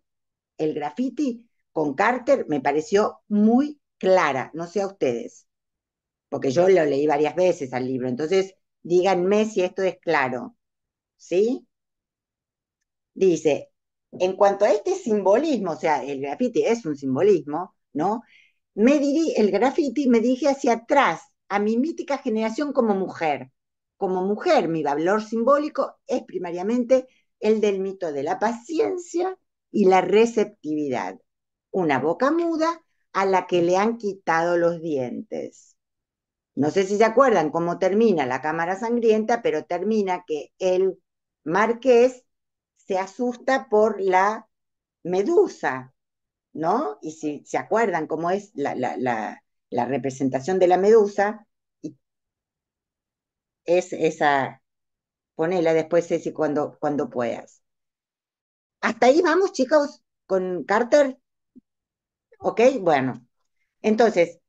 el graffiti con Carter me pareció muy clara, no sé a ustedes, porque yo lo leí varias veces al libro, entonces díganme si esto es claro, ¿sí? Dice, en cuanto a este simbolismo, o sea, el graffiti es un simbolismo, ¿no? El graffiti me dirige hacia atrás, a mi mítica generación como mujer. Como mujer, mi valor simbólico es primariamente el del mito de la paciencia y la receptividad. Una boca muda a la que le han quitado los dientes. No sé si se acuerdan cómo termina la cámara sangrienta, pero termina que el marqués se asusta por la medusa, ¿no? Y si se acuerdan cómo es la representación de la medusa, es esa, ponela después, Ceci, cuando puedas. Hasta ahí vamos, chicos, con Carter, ¿ok? Bueno, entonces,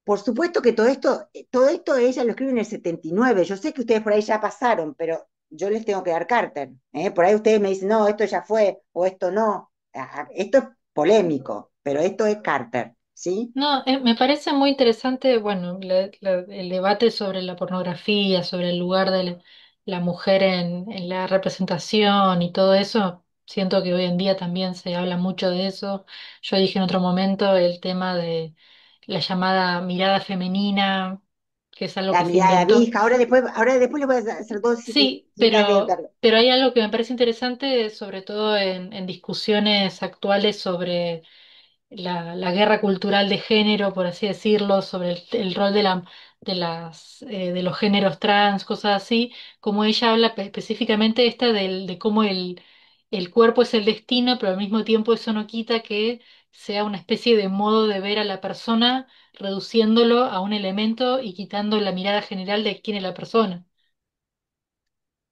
por supuesto que todo esto ella lo escribe en el 79. Yo sé que ustedes por ahí ya pasaron, pero yo les tengo que dar Carter. ¿Eh? Por ahí ustedes me dicen, no, esto ya fue, o esto no. Esto es polémico, pero esto es Carter, ¿sí? No, me parece muy interesante, bueno, el debate sobre la pornografía, sobre el lugar de la mujer en la representación y todo eso. Siento que hoy en día también se habla mucho de eso. Yo dije en otro momento el tema de la llamada mirada femenina, que es algo La que se mirada inventó. vieja. Ahora después les voy a hacer dos Sí, citas de otra. pero hay algo que me parece interesante, sobre todo en discusiones actuales sobre la guerra cultural de género, por así decirlo, sobre el rol de los géneros trans, cosas así, como ella habla específicamente esta de cómo el cuerpo es el destino, pero al mismo tiempo eso no quita que sea una especie de modo de ver a la persona, reduciéndolo a un elemento y quitando la mirada general de quién es la persona.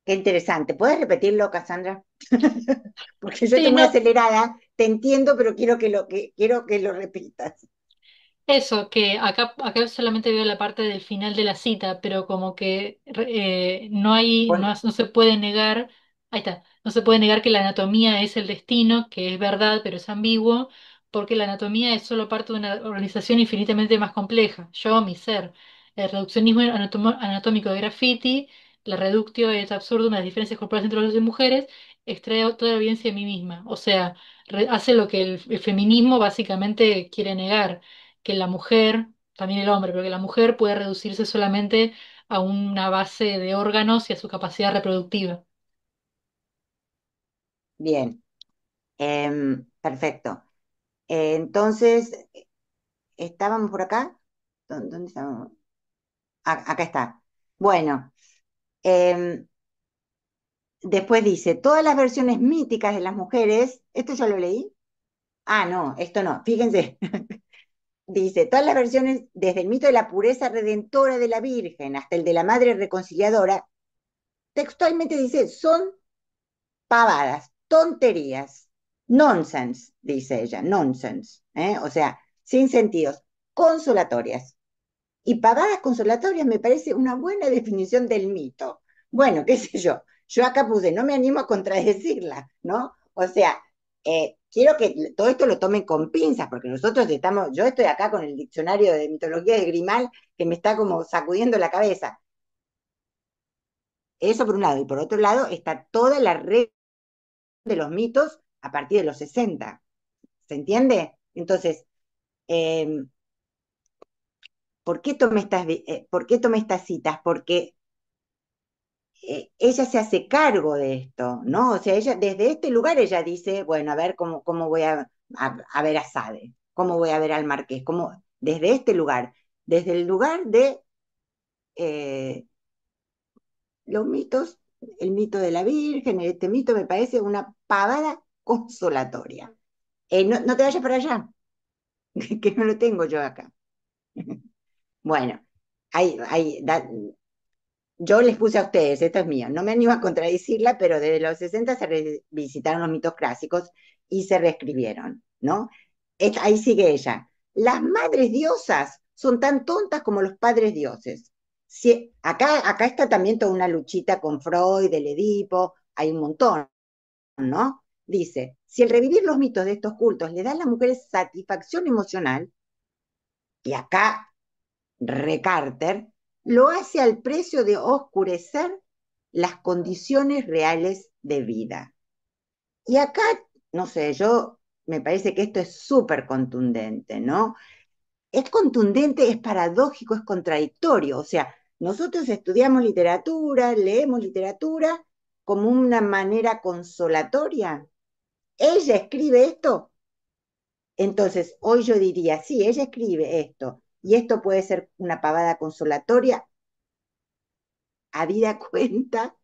Qué interesante. ¿Puedes repetirlo, Cassandra? Porque yo Sí, estoy muy no, acelerada, te entiendo, pero quiero que lo repitas. eso, que acá solamente veo la parte del final de la cita, pero como que no se puede negar, ahí está, no se puede negar que la anatomía es el destino, que es verdad, pero es ambiguo, porque la anatomía es solo parte de una organización infinitamente más compleja. Yo, mi ser, el reduccionismo anatómico de graffiti, la reductio es absurdo, las diferencias corporales entre hombres y mujeres, extrae toda la evidencia de mí misma. O sea, hace lo que el feminismo básicamente quiere negar que la mujer, también el hombre, pero que la mujer puede reducirse solamente a una base de órganos y a su capacidad reproductiva. Bien, perfecto. Entonces, ¿estábamos por acá? ¿Dónde estábamos? Acá está. Bueno, em, después dice, todas las versiones míticas de las mujeres, ¿esto ya lo leí? Ah, no, esto no, fíjense. Dice, todas las versiones, desde el mito de la pureza redentora de la Virgen hasta el de la Madre Reconciliadora, textualmente dice, son pavadas, tonterías, nonsense, dice ella, nonsense, ¿eh? O sea, sin sentidos, consolatorias. Y pavadas consolatorias me parece una buena definición del mito. Bueno, qué sé yo acá puse, no me animo a contradecirla, ¿no? O sea, quiero que todo esto lo tomen con pinzas, porque nosotros estamos, yo estoy acá con el diccionario de mitología de Grimal que me está como sacudiendo la cabeza. Eso por un lado, y por otro lado está toda la red de los mitos a partir de los 60. ¿Se entiende? Entonces, eh, ¿por qué tomé estas citas? Porque ella se hace cargo de esto, ¿no? O sea, ella desde este lugar ella dice, bueno, a ver cómo voy a ver a Sade, cómo voy a ver al Marqués, desde este lugar, desde el lugar de eh, los mitos, el mito de la Virgen, este mito me parece una pavada consolatoria. No te vayas para allá, que no lo tengo yo acá. Bueno, yo les puse a ustedes, esto es mío, no me animo a contradecirla, pero desde los 60 se revisitaron los mitos clásicos y se reescribieron, ¿no? Ahí sigue ella. Las madres diosas son tan tontas como los padres dioses. Acá está también toda una luchita con Freud, el Edipo, hay un montón, ¿no? Dice, si el revivir los mitos de estos cultos le da a las mujeres satisfacción emocional, y acá Carter, lo hace al precio de oscurecer las condiciones reales de vida. Y acá, no sé, me parece que esto es súper contundente, ¿no? Es contundente, es paradójico, es contradictorio. O sea, nosotros estudiamos literatura, leemos literatura como una manera consolatoria. Ella escribe esto, entonces hoy yo diría, sí, ella escribe esto, y esto puede ser una pavada consolatoria, habida cuenta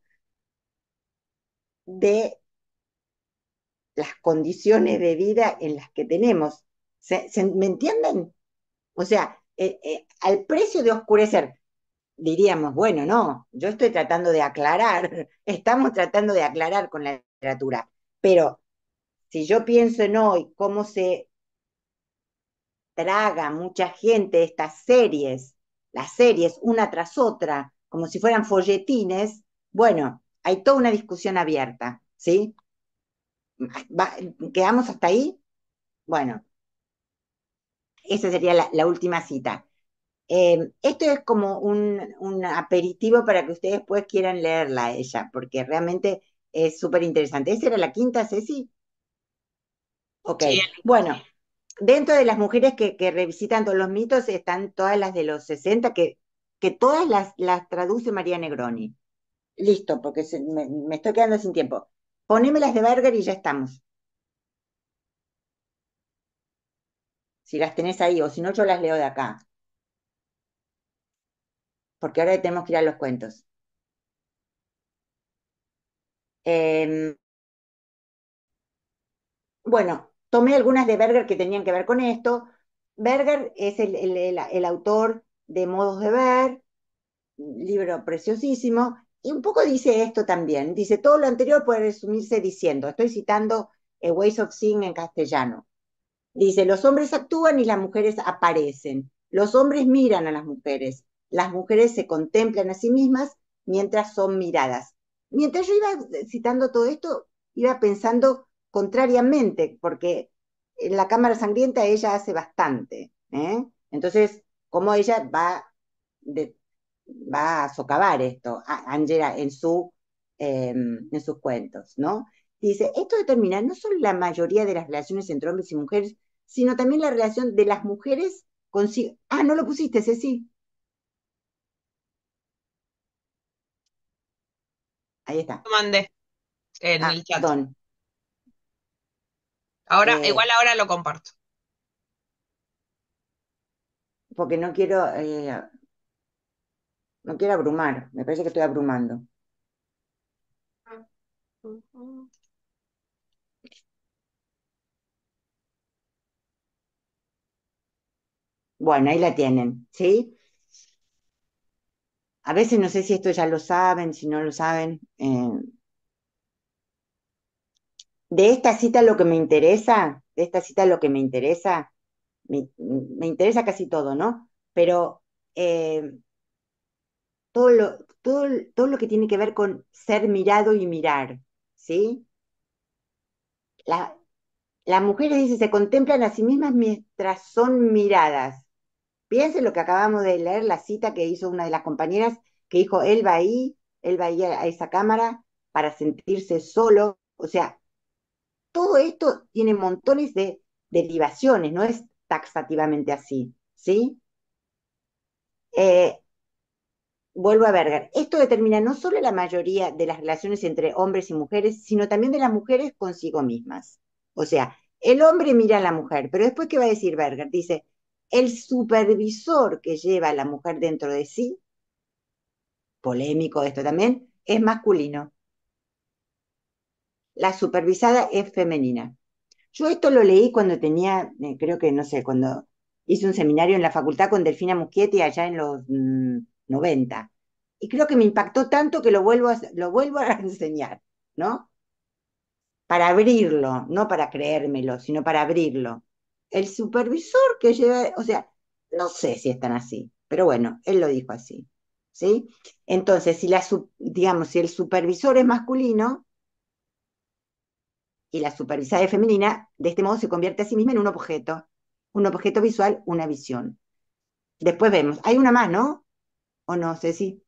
de las condiciones de vida en las que tenemos. ¿Me entienden? O sea, al precio de oscurecer, diríamos, bueno, no, yo estoy tratando de aclarar, estamos tratando de aclarar con la literatura, pero si yo pienso en hoy cómo se traga mucha gente estas series, las series una tras otra, como si fueran folletines, bueno, hay toda una discusión abierta, ¿sí? Va- ¿Quedamos hasta ahí? Bueno, esa sería la última cita. Esto es como un aperitivo para que ustedes después quieran leerla a ella, porque realmente es súper interesante. ¿Esa era la quinta, Ceci? Ok, Sí, bueno, dentro de las mujeres que revisitan todos los mitos están todas las de los 60, que todas las traduce María Negroni. Listo, porque me estoy quedando sin tiempo. Poneme las de Berger y ya estamos. Si las tenés ahí, o si no, yo las leo de acá, porque ahora tenemos que ir a los cuentos. Eh, bueno, tomé algunas de Berger que tenían que ver con esto. Berger es el autor de Modos de Ver, un libro preciosísimo, y un poco dice esto también. Dice, todo lo anterior puede resumirse diciendo, estoy citando Ways of Seeing en castellano. Dice, los hombres actúan y las mujeres aparecen. Los hombres miran a las mujeres se contemplan a sí mismas mientras son miradas. Mientras yo iba citando todo esto, iba pensando contrariamente, porque en la Cámara Sangrienta ella hace bastante, ¿eh? Entonces, cómo ella de- va a socavar esto, Angela, en sus cuentos, ¿no? Dice, esto determina no solo la mayoría de las relaciones entre hombres y mujeres, sino también la relación de las mujeres consigo. Ah, no lo pusiste, Ceci. Ahí está. lo mandé en Ah, el chat. perdón. Ahora, Eh, igual ahora lo comparto. porque no quiero abrumar. Me parece que estoy abrumando. Bueno, ahí la tienen, ¿sí? A veces no sé si esto ya lo saben, si no lo saben. De esta cita lo que me interesa, me interesa casi todo, ¿no? Pero eh, todo lo que tiene que ver con ser mirado y mirar, ¿sí? La- las mujeres, dice, se contemplan a sí mismas mientras son miradas. Piensen lo que acabamos de leer, la cita que hizo una de las compañeras, que dijo, él va ahí a esa cámara para sentirse solo. O sea, todo esto tiene montones de derivaciones, no es taxativamente así, ¿sí? Eh, Vuelvo a Berger. Esto determina no solo la mayoría de las relaciones entre hombres y mujeres, sino también de las mujeres consigo mismas. O sea, el hombre mira a la mujer, pero después, ¿qué va a decir Berger? Dice, el supervisor que lleva a la mujer dentro de sí, polémico esto también, es masculino. La supervisada es femenina. Yo esto lo leí cuando tenía, creo que, no sé, cuando hice un seminario en la facultad con Delfina Muschietti allá en los 90. Y creo que me impactó tanto que lo vuelvo a enseñar, ¿no? Para abrirlo, no para creérmelo, sino para abrirlo. El supervisor que lleva, o sea, no sé si están así, pero bueno, él lo dijo así, ¿sí? Entonces, digamos, si el supervisor es masculino, y la supervisada es femenina, de este modo se convierte a sí misma en un objeto visual, una visión. Después vemos, hay una más, ¿no? ¿O no, Ceci?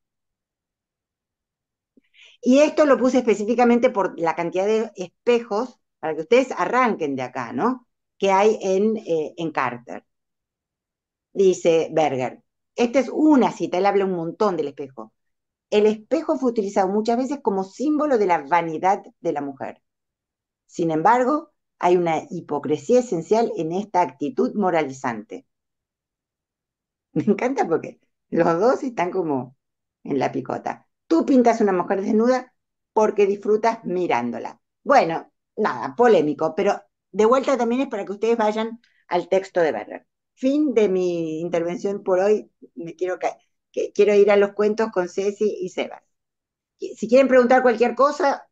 Y esto lo puse específicamente por la cantidad de espejos, para que ustedes arranquen de acá, ¿no? Que hay en Carter. Dice Berger. Esta es una cita, él habla un montón del espejo. El espejo fue utilizado muchas veces como símbolo de la vanidad de la mujer. Sin embargo, hay una hipocresía esencial en esta actitud moralizante. Me encanta porque los dos están como en la picota. Tú pintas una mujer desnuda porque disfrutas mirándola. Bueno, nada, polémico, pero de vuelta también es para que ustedes vayan al texto de Berger. Fin de mi intervención por hoy. Quiero ir a los cuentos con Ceci y Sebas. Si quieren preguntar cualquier cosa,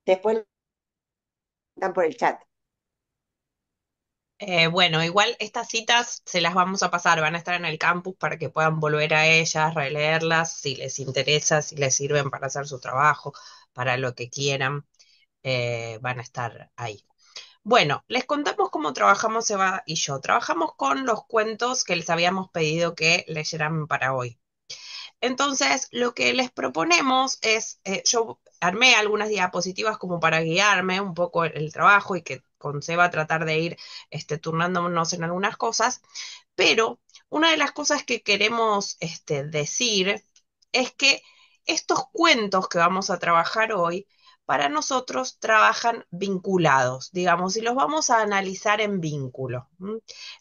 después están por el chat. Bueno, igual estas citas se las vamos a pasar, van a estar en el campus para que puedan volver a ellas, releerlas, si les interesa, si les sirven para hacer su trabajo, para lo que quieran, van a estar ahí. Bueno, les contamos cómo trabajamos Eva y yo. Trabajamos con los cuentos que les habíamos pedido que leyeran para hoy. Entonces, lo que les proponemos es, yo armé algunas diapositivas como para guiarme un poco el trabajo y que con Seba tratar de ir turnándonos en algunas cosas, pero una de las cosas que queremos decir es que estos cuentos que vamos a trabajar hoy, para nosotros trabajan vinculados, digamos, y los vamos a analizar en vínculo.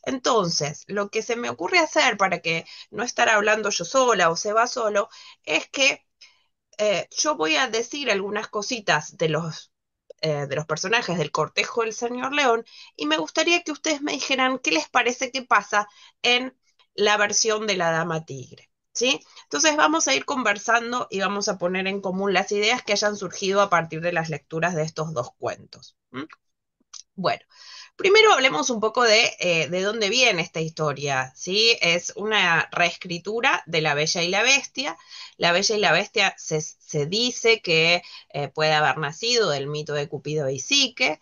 Entonces, lo que se me ocurre hacer para que no estar hablando yo sola o se va solo, es que yo voy a decir algunas cositas de los personajes del cortejo del señor León y me gustaría que ustedes me dijeran qué les parece que pasa en la versión de la Dama Tigre. ¿Sí? Entonces vamos a ir conversando y vamos a poner en común las ideas que hayan surgido a partir de las lecturas de estos dos cuentos. Bueno, primero hablemos un poco de dónde viene esta historia, ¿sí? Es una reescritura de La Bella y la Bestia. La Bella y la Bestia se dice que puede haber nacido del mito de Cupido y Psique.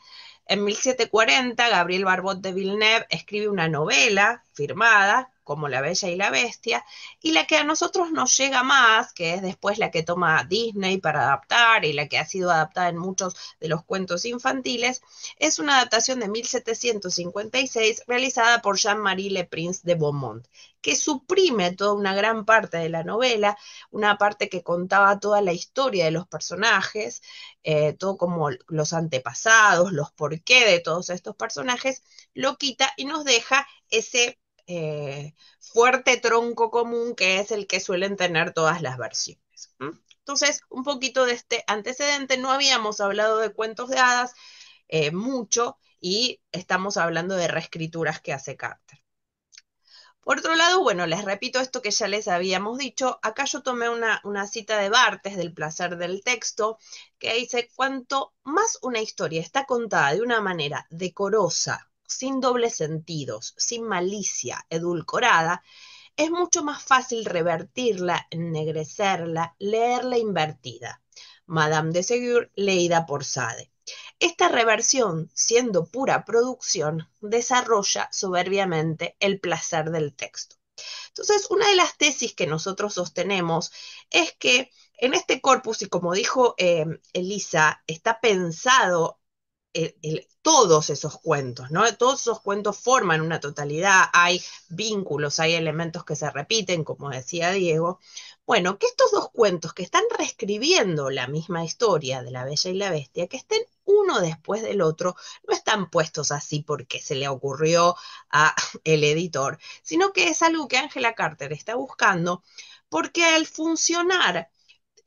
En 1740, Gabriel Barbot de Villeneuve escribe una novela firmada como La Bella y la Bestia, y la que a nosotros nos llega más, que es después la que toma Disney para adaptar y la que ha sido adaptada en muchos de los cuentos infantiles, es una adaptación de 1756 realizada por Jean-Marie Le Prince de Beaumont, que suprime toda una gran parte de la novela, una parte que contaba toda la historia de los personajes, todo como los antepasados, los porqué de todos estos personajes, lo quita y nos deja ese fuerte tronco común que es el que suelen tener todas las versiones. Entonces, un poquito de este antecedente, no habíamos hablado de cuentos de hadas mucho y estamos hablando de reescrituras que hace Carter. Por otro lado, bueno, les repito esto que ya les habíamos dicho. Acá yo tomé una cita de Barthes del placer del texto, que dice, cuanto más una historia está contada de una manera decorosa, sin dobles sentidos, sin malicia, edulcorada, es mucho más fácil revertirla, ennegrecerla, leerla invertida. Madame de Ségur, leída por Sade. Esta reversión, siendo pura producción, desarrolla soberbiamente el placer del texto. Entonces, una de las tesis que nosotros sostenemos es que en este corpus, y como dijo Elisa, está pensado todos esos cuentos, ¿no? Todos esos cuentos forman una totalidad, hay vínculos, hay elementos que se repiten, como decía Diego. Bueno, que estos dos cuentos que están reescribiendo la misma historia de La Bella y la Bestia, que estén uno después del otro, no están puestos así porque se le ocurrió a el editor, sino que es algo que Angela Carter está buscando, porque al funcionar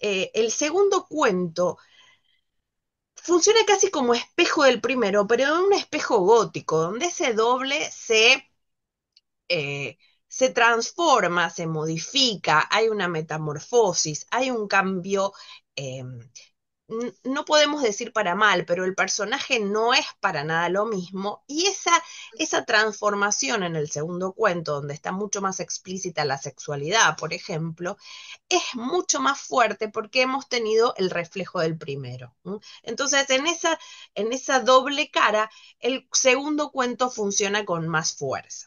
el segundo cuento funciona casi como espejo del primero, pero un espejo gótico, donde ese doble se transforma, se modifica, hay una metamorfosis, hay un cambio, eh, no podemos decir para mal, pero el personaje no es para nada lo mismo, y esa transformación en el segundo cuento, donde está mucho más explícita la sexualidad, por ejemplo, es mucho más fuerte porque hemos tenido el reflejo del primero. Entonces, en esa doble cara, el segundo cuento funciona con más fuerza.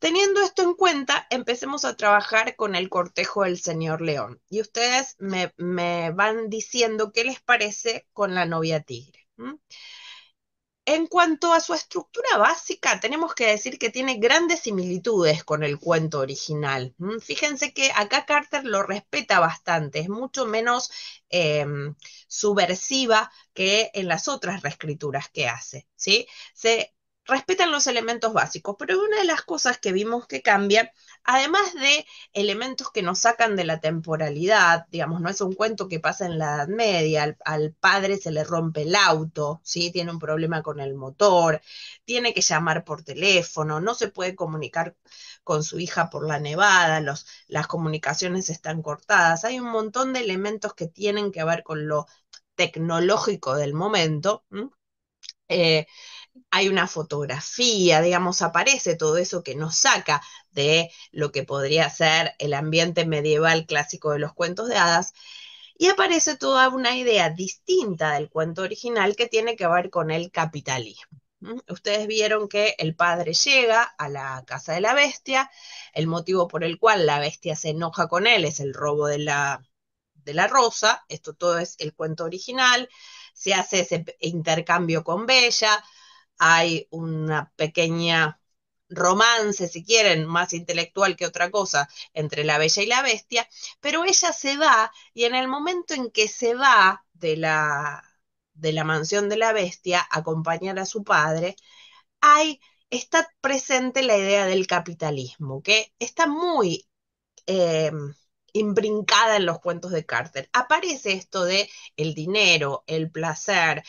Teniendo esto en cuenta, empecemos a trabajar con el cortejo del señor León. Y ustedes me van diciendo qué les parece con la novia tigre. En cuanto a su estructura básica, tenemos que decir que tiene grandes similitudes con el cuento original. Fíjense que acá Carter lo respeta bastante, es mucho menos subversiva que en las otras reescrituras que hace, ¿sí? Se respetan los elementos básicos, pero una de las cosas que vimos que cambia, además de elementos que nos sacan de la temporalidad, digamos, no es un cuento que pasa en la Edad Media, al padre se le rompe el auto, ¿sí? Tiene un problema con el motor, tiene que llamar por teléfono, no se puede comunicar con su hija por la nevada, las comunicaciones están cortadas, hay un montón de elementos que tienen que ver con lo tecnológico del momento. Hay una fotografía, digamos, aparece todo eso que nos saca de lo que podría ser el ambiente medieval clásico de los cuentos de hadas, y aparece toda una idea distinta del cuento original que tiene que ver con el capitalismo. Ustedes vieron que el padre llega a la casa de la bestia, el motivo por el cual la bestia se enoja con él es el robo de la rosa, esto todo es el cuento original, se hace ese intercambio con Bella, hay una pequeña romance, si quieren, más intelectual que otra cosa, entre la Bella y la Bestia, pero ella se va y en el momento en que se va de la mansión de la Bestia a acompañar a su padre, está presente la idea del capitalismo, que está muy eh, imbrincada en los cuentos de Carter. Aparece esto de el dinero, el placer,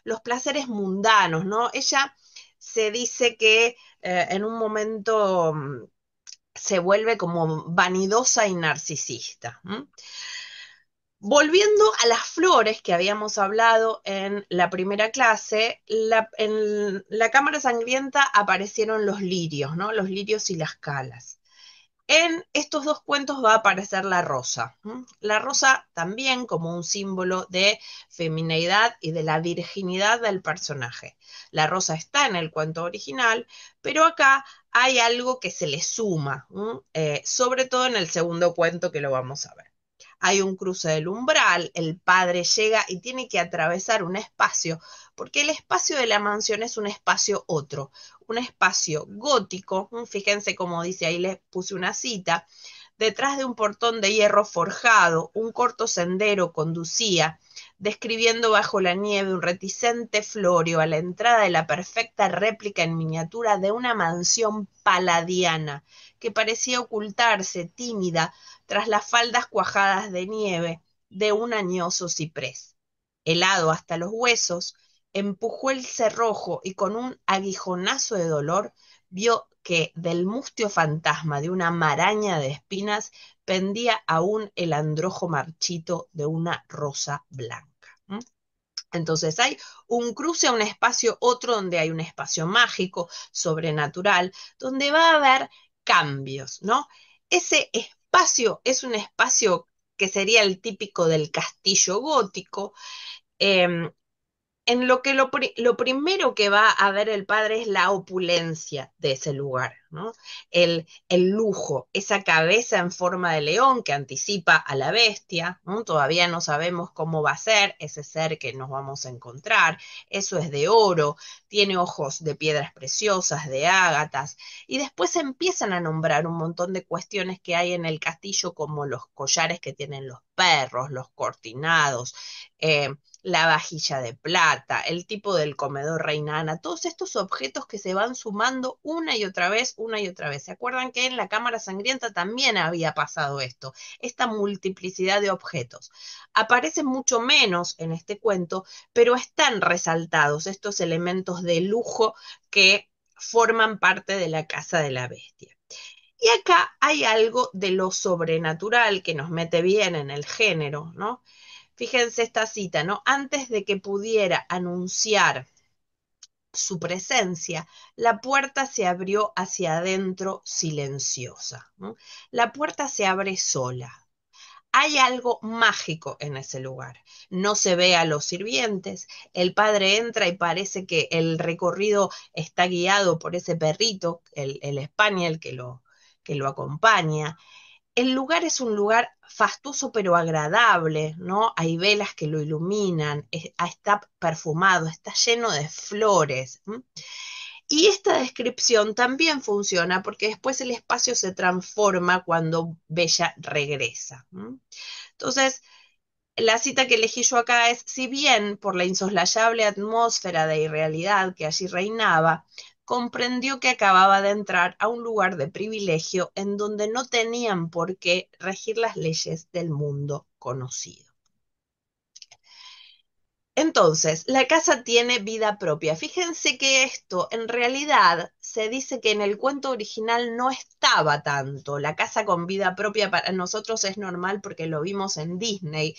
los placeres mundanos, ¿no? Ella se dice que en un momento se vuelve como vanidosa y narcisista. Volviendo a las flores que habíamos hablado en la primera clase, en la cámara sangrienta aparecieron los lirios, ¿no? Los lirios y las calas. En estos dos cuentos va a aparecer la rosa. La rosa también como un símbolo de femineidad y de la virginidad del personaje. La rosa está en el cuento original, pero acá hay algo que se le suma, sobre todo en el segundo cuento que lo vamos a ver. Hay un cruce del umbral, el padre llega y tiene que atravesar un espacio, porque el espacio de la mansión es un espacio otro, un espacio gótico. Fíjense cómo dice, ahí les puse una cita: detrás de un portón de hierro forjado, un corto sendero conducía, describiendo bajo la nieve un reticente florio a la entrada de la perfecta réplica en miniatura de una mansión paladiana, que parecía ocultarse, tímida, tras las faldas cuajadas de nieve de un añoso ciprés. Helado hasta los huesos, empujó el cerrojo y con un aguijonazo de dolor vio que del mustio fantasma de una maraña de espinas pendía aún el androjo marchito de una rosa blanca. Entonces hay un cruce a un espacio otro donde hay un espacio mágico, sobrenatural, donde va a haber cambios, ¿no? Ese espacio es un espacio que sería el típico del castillo gótico, eh, en lo que lo primero que va a ver el padre es la opulencia de ese lugar, ¿no? El lujo, esa cabeza en forma de león que anticipa a la bestia, ¿no? Todavía no sabemos cómo va a ser ese ser que nos vamos a encontrar, eso es de oro, tiene ojos de piedras preciosas, de ágatas, y después empiezan a nombrar un montón de cuestiones que hay en el castillo, como los collares que tienen los perros, los cortinados, eh, la vajilla de plata, el tipo del comedor Reina Ana, todos estos objetos que se van sumando una y otra vez, una y otra vez. ¿Se acuerdan que en la Cámara Sangrienta también había pasado esto? Esta multiplicidad de objetos. Aparecen mucho menos en este cuento, pero están resaltados estos elementos de lujo que forman parte de la casa de la bestia. Y acá hay algo de lo sobrenatural que nos mete bien en el género, ¿no? Fíjense esta cita, ¿no? Antes de que pudiera anunciar su presencia, la puerta se abrió hacia adentro silenciosa, ¿no? La puerta se abre sola. Hay algo mágico en ese lugar. No se ve a los sirvientes. El padre entra y parece que el recorrido está guiado por ese perrito, el spaniel que lo acompaña. El lugar es un lugar fastuoso pero agradable, ¿no? Hay velas que lo iluminan, está perfumado, está lleno de flores. ¿M? Y esta descripción también funciona porque después el espacio se transforma cuando Bella regresa. ¿M? Entonces, la cita que elegí yo acá es: si bien por la insoslayable atmósfera de irrealidad que allí reinaba, comprendió que acababa de entrar a un lugar de privilegio en donde no tenían por qué regir las leyes del mundo conocido. Entonces, la casa tiene vida propia. Fíjense que esto en realidad se dice que en el cuento original no estaba tanto. La casa con vida propia para nosotros es normal porque lo vimos en Disney,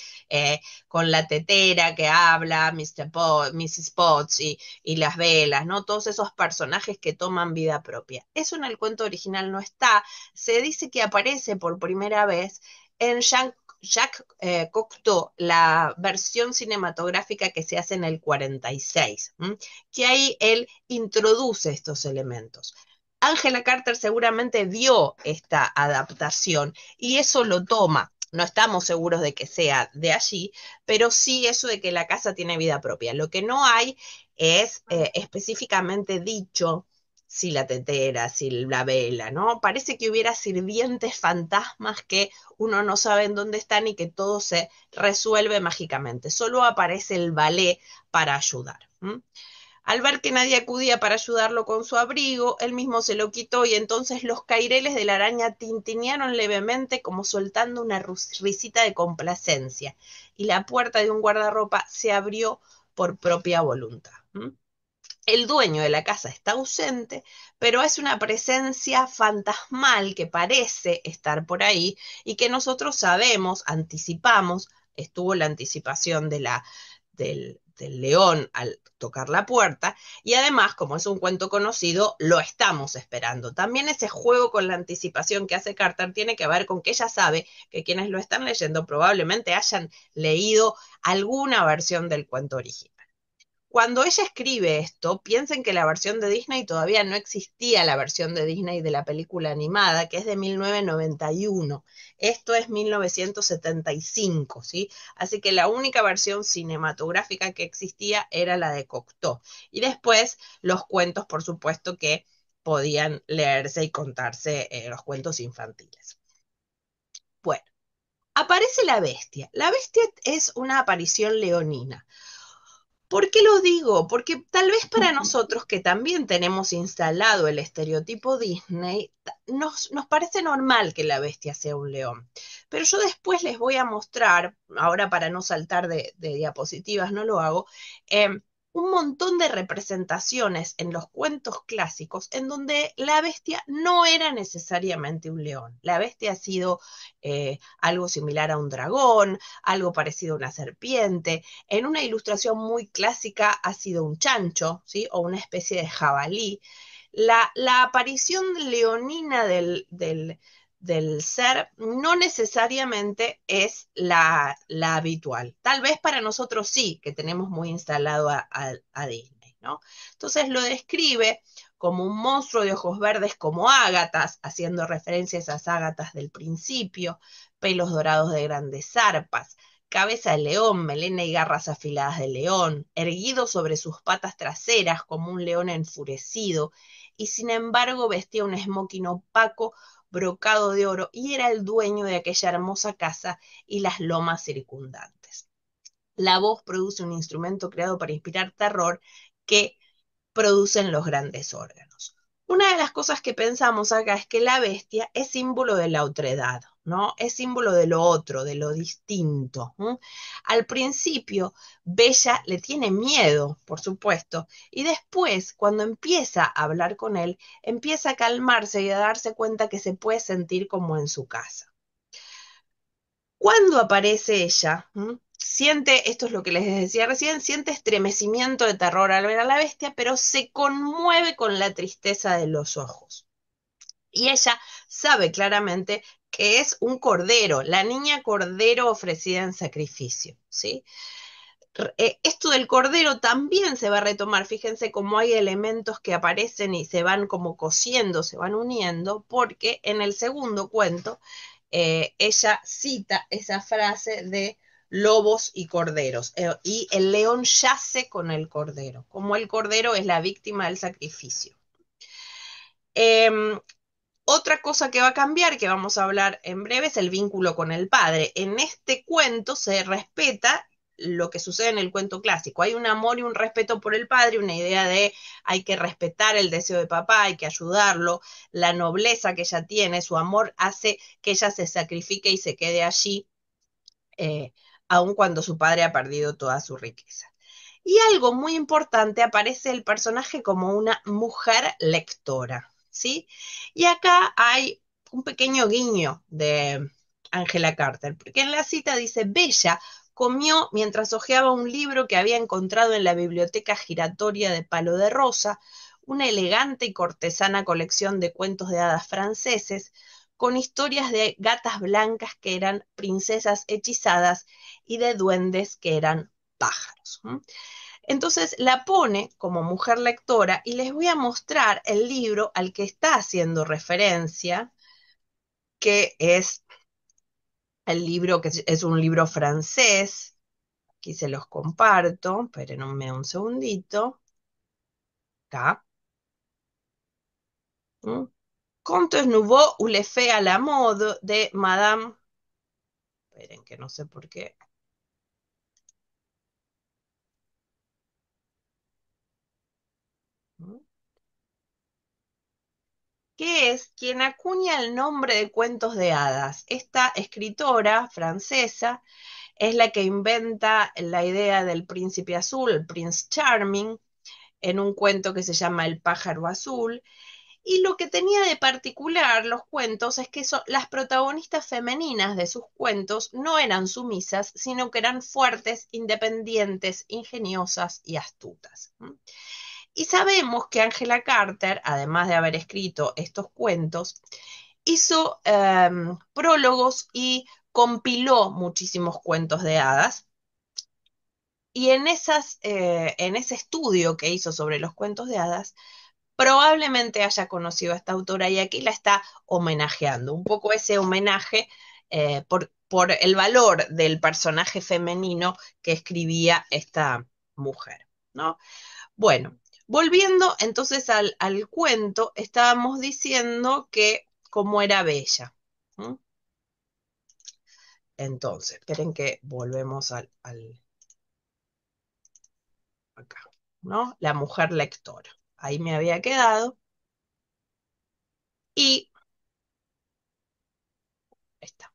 con la tetera que habla, Mrs. Potts y las velas, ¿no? Todos esos personajes que toman vida propia. Eso en el cuento original no está. Se dice que aparece por primera vez en Jacques Cocteau, la versión cinematográfica que se hace en el 46, que ahí él introduce estos elementos. Angela Carter seguramente vio esta adaptación y eso lo toma. No estamos seguros de que sea de allí, pero sí eso de que la casa tiene vida propia. Lo que no hay es específicamente dicho si la tetera, si la vela, ¿no? Parece que hubiera sirvientes fantasmas que uno no sabe en dónde están y que todo se resuelve mágicamente. Solo aparece el ballet para ayudar. Al ver que nadie acudía para ayudarlo con su abrigo, él mismo se lo quitó y entonces los caireles de la araña tintinearon levemente como soltando una risita de complacencia y la puerta de un guardarropa se abrió por propia voluntad. El dueño de la casa está ausente, pero es una presencia fantasmal que parece estar por ahí y que nosotros sabemos, anticipamos, estuvo la anticipación del león al tocar la puerta y además, como es un cuento conocido, lo estamos esperando. También ese juego con la anticipación que hace Carter tiene que ver con que ella sabe que quienes lo están leyendo probablemente hayan leído alguna versión del cuento original. Cuando ella escribe esto, piensen que la versión de Disney todavía no existía, la versión de Disney de la película animada, que es de 1991. Esto es 1975, ¿sí? Así que la única versión cinematográfica que existía era la de Cocteau. Y después los cuentos, por supuesto, que podían leerse y contarse, los cuentos infantiles. Bueno, aparece la bestia. La bestia es una aparición leonina. ¿Por qué lo digo? Porque tal vez para nosotros que también tenemos instalado el estereotipo Disney, nos parece normal que la bestia sea un león. Pero yo después les voy a mostrar, ahora para no saltar de diapositivas, no lo hago, un montón de representaciones en los cuentos clásicos en donde la bestia no era necesariamente un león. La bestia ha sido algo similar a un dragón, algo parecido a una serpiente. En una ilustración muy clásica ha sido un chancho, ¿sí? O una especie de jabalí. La aparición leonina del ser no necesariamente es la habitual. Tal vez para nosotros sí, que tenemos muy instalado a Disney, ¿no? Entonces lo describe como un monstruo de ojos verdes como ágatas, haciendo referencia a esas ágatas del principio, pelos dorados de grandes zarpas, cabeza de león, melena y garras afiladas de león, erguido sobre sus patas traseras como un león enfurecido, y sin embargo vestía un esmoquin opaco brocado de oro y era el dueño de aquella hermosa casa y las lomas circundantes. La voz produce un instrumento creado para inspirar terror que producen los grandes órganos. Una de las cosas que pensamos acá es que la bestia es símbolo de la otredad, ¿no? Es símbolo de lo otro, de lo distinto. Al principio, Bella le tiene miedo, por supuesto, y después, cuando empieza a hablar con él, empieza a calmarse y a darse cuenta que se puede sentir como en su casa. Cuando aparece ella, siente, esto es lo que les decía recién, siente estremecimiento de terror al ver a la bestia, pero se conmueve con la tristeza de los ojos. Y ella sabe claramente que es un cordero, la niña cordero ofrecida en sacrificio, ¿sí? Esto del cordero también se va a retomar, fíjense cómo hay elementos que aparecen y se van como cosiendo, se van uniendo, porque en el segundo cuento ella cita esa frase de lobos y corderos, y el león yace con el cordero, como el cordero es la víctima del sacrificio. Otra cosa que va a cambiar, que vamos a hablar en breve, es el vínculo con el padre. En este cuento se respeta lo que sucede en el cuento clásico. Hay un amor y un respeto por el padre, una idea de hay que respetar el deseo de papá, hay que ayudarlo, la nobleza que ella tiene, su amor hace que ella se sacrifique y se quede allí, aun cuando su padre ha perdido toda su riqueza. Y algo muy importante, aparece el personaje como una mujer lectora, ¿sí? Y acá hay un pequeño guiño de Angela Carter, porque en la cita dice, Bella comió mientras hojeaba un libro que había encontrado en la biblioteca giratoria de Palo de Rosa, una elegante y cortesana colección de cuentos de hadas franceses, con historias de gatas blancas que eran princesas hechizadas y de duendes que eran pájaros. Entonces la pone como mujer lectora y les voy a mostrar el libro al que está haciendo referencia, que es el libro que es un libro francés. Aquí se los comparto, espérenme un segundito. Acá. Contes Nouveaux ou les faits à la mode de Madame. Esperen que no sé por qué. Que es quien acuña el nombre de cuentos de hadas. Esta escritora francesa es la que inventa la idea del príncipe azul, el Prince Charming, en un cuento que se llama El pájaro azul. Y lo que tenía de particular los cuentos es que las protagonistas femeninas de sus cuentos no eran sumisas, sino que eran fuertes, independientes, ingeniosas y astutas. Y sabemos que Angela Carter, además de haber escrito estos cuentos, hizo prólogos y compiló muchísimos cuentos de hadas. Y en ese estudio que hizo sobre los cuentos de hadas, probablemente haya conocido a esta autora y aquí la está homenajeando. Un poco ese homenaje por el valor del personaje femenino que escribía esta mujer, ¿no? Bueno, volviendo entonces al cuento, estábamos diciendo que cómo era Bella. Entonces, esperen que volvemos acá, ¿no? La mujer lectora. Ahí me había quedado. Y está.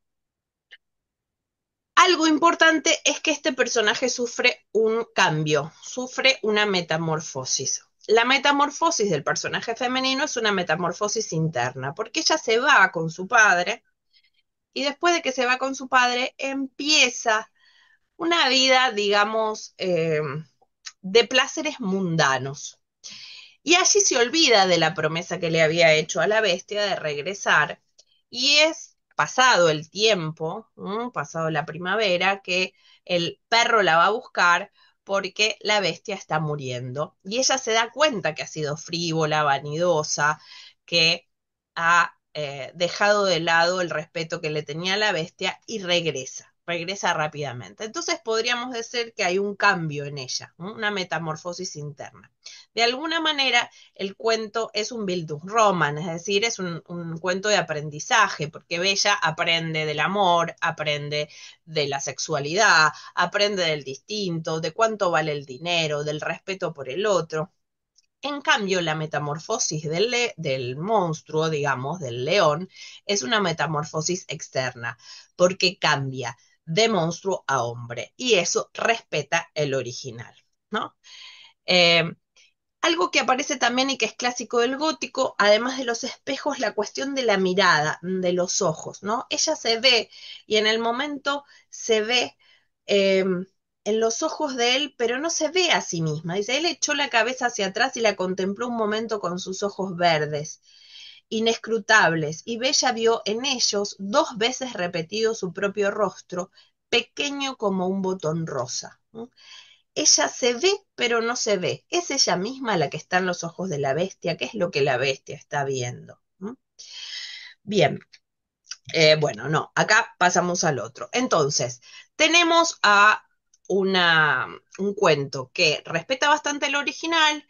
Algo importante es que este personaje sufre un cambio, sufre una metamorfosis. La metamorfosis del personaje femenino es una metamorfosis interna, porque ella se va con su padre y después de que se va con su padre empieza una vida, digamos, de placeres mundanos. Y allí se olvida de la promesa que le había hecho a la bestia de regresar, y es pasado el tiempo, pasado la primavera, que el perro la va a buscar porque la bestia está muriendo. Y ella se da cuenta que ha sido frívola, vanidosa, que ha dejado de lado el respeto que le tenía a la bestia y regresa rápidamente. Entonces podríamos decir que hay un cambio en ella, una metamorfosis interna. De alguna manera, el cuento es un Bildungsroman, es decir, es un cuento de aprendizaje, porque Bella aprende del amor, aprende de la sexualidad, aprende del distinto, de cuánto vale el dinero, del respeto por el otro. En cambio, la metamorfosis del monstruo, digamos, del león, es una metamorfosis externa, porque cambia de monstruo a hombre, y eso respeta el original, ¿no? Eh, Algo que aparece también y que es clásico del gótico, además de los espejos, la cuestión de la mirada, de los ojos, ¿no? Ella se ve y en el momento se ve eh, en los ojos de él, pero no se ve a sí misma. Dice, él echó la cabeza hacia atrás y la contempló un momento con sus ojos verdes, inescrutables, y Bella vio en ellos 2 veces repetido su propio rostro, pequeño como un botón rosa, ¿no? Ella se ve, pero no se ve. Es ella misma la que está en los ojos de la bestia. ¿Qué es lo que la bestia está viendo? Bien, bueno, no, acá pasamos al otro. Entonces, tenemos a un cuento que respeta bastante el original,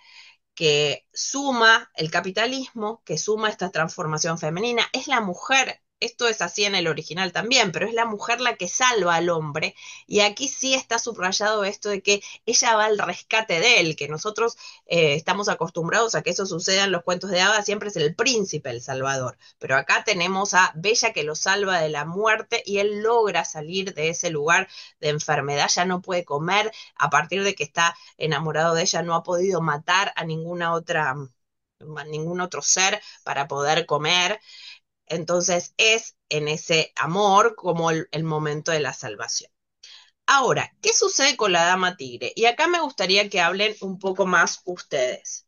que suma el capitalismo, que suma esta transformación femenina. Es la mujer, esto es así en el original también, pero es la mujer la que salva al hombre. Y aquí sí está subrayado esto de que ella va al rescate de él, que nosotros estamos acostumbrados a que eso suceda en los cuentos de hadas, siempre es el príncipe el salvador. Pero acá tenemos a Bella que lo salva de la muerte y él logra salir de ese lugar de enfermedad, ya no puede comer, a partir de que está enamorado de ella, no ha podido matar a ningún otro ser para poder comer. Entonces es en ese amor como el momento de la salvación. Ahora, ¿qué sucede con la dama tigre? Y acá me gustaría que hablen un poco más ustedes.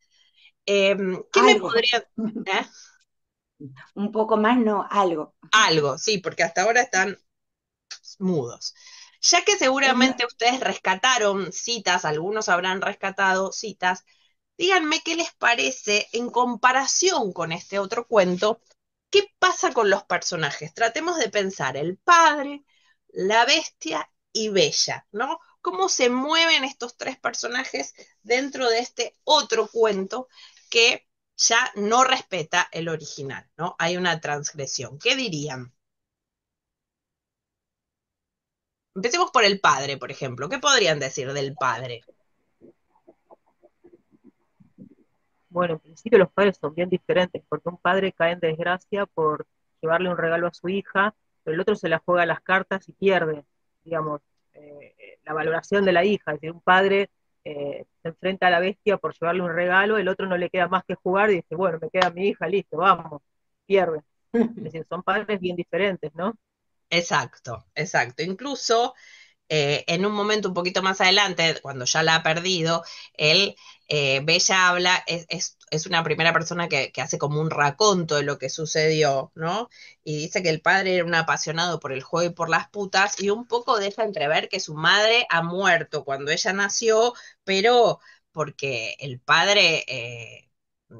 ¿Qué me Algo, podrían... ¿eh? un poco más, no, algo. Algo, sí, porque hasta ahora están mudos. Ya que No, seguramente ustedes rescataron citas, algunos habrán rescatado citas, díganme qué les parece en comparación con este otro cuento, qué pasa con los personajes. Tratemos de pensar el padre, la bestia y Bella, ¿no? ¿Cómo se mueven estos 3 personajes dentro de este otro cuento que ya no respeta el original, ¿no? Hay una transgresión. ¿Qué dirían? Empecemos por el padre, por ejemplo. ¿Qué podrían decir del padre? Bueno, en principio los padres son bien diferentes, porque un padre cae en desgracia por llevarle un regalo a su hija, pero el otro se la juega a las cartas y pierde, digamos, la valoración de la hija. Es decir, un padre se enfrenta a la bestia por llevarle un regalo, el otro no le queda más que jugar y dice, bueno, me queda mi hija, listo, vamos, pierde. Es decir, son padres bien diferentes, ¿no? Exacto, exacto. Incluso en un momento un poquito más adelante, cuando ya la ha perdido, él, Bella habla, es una primera persona que hace como un raconto de lo que sucedió, ¿no? Y dice que el padre era un apasionado por el juego y por las putas, y un poco deja entrever que su madre ha muerto cuando ella nació, pero porque el padre...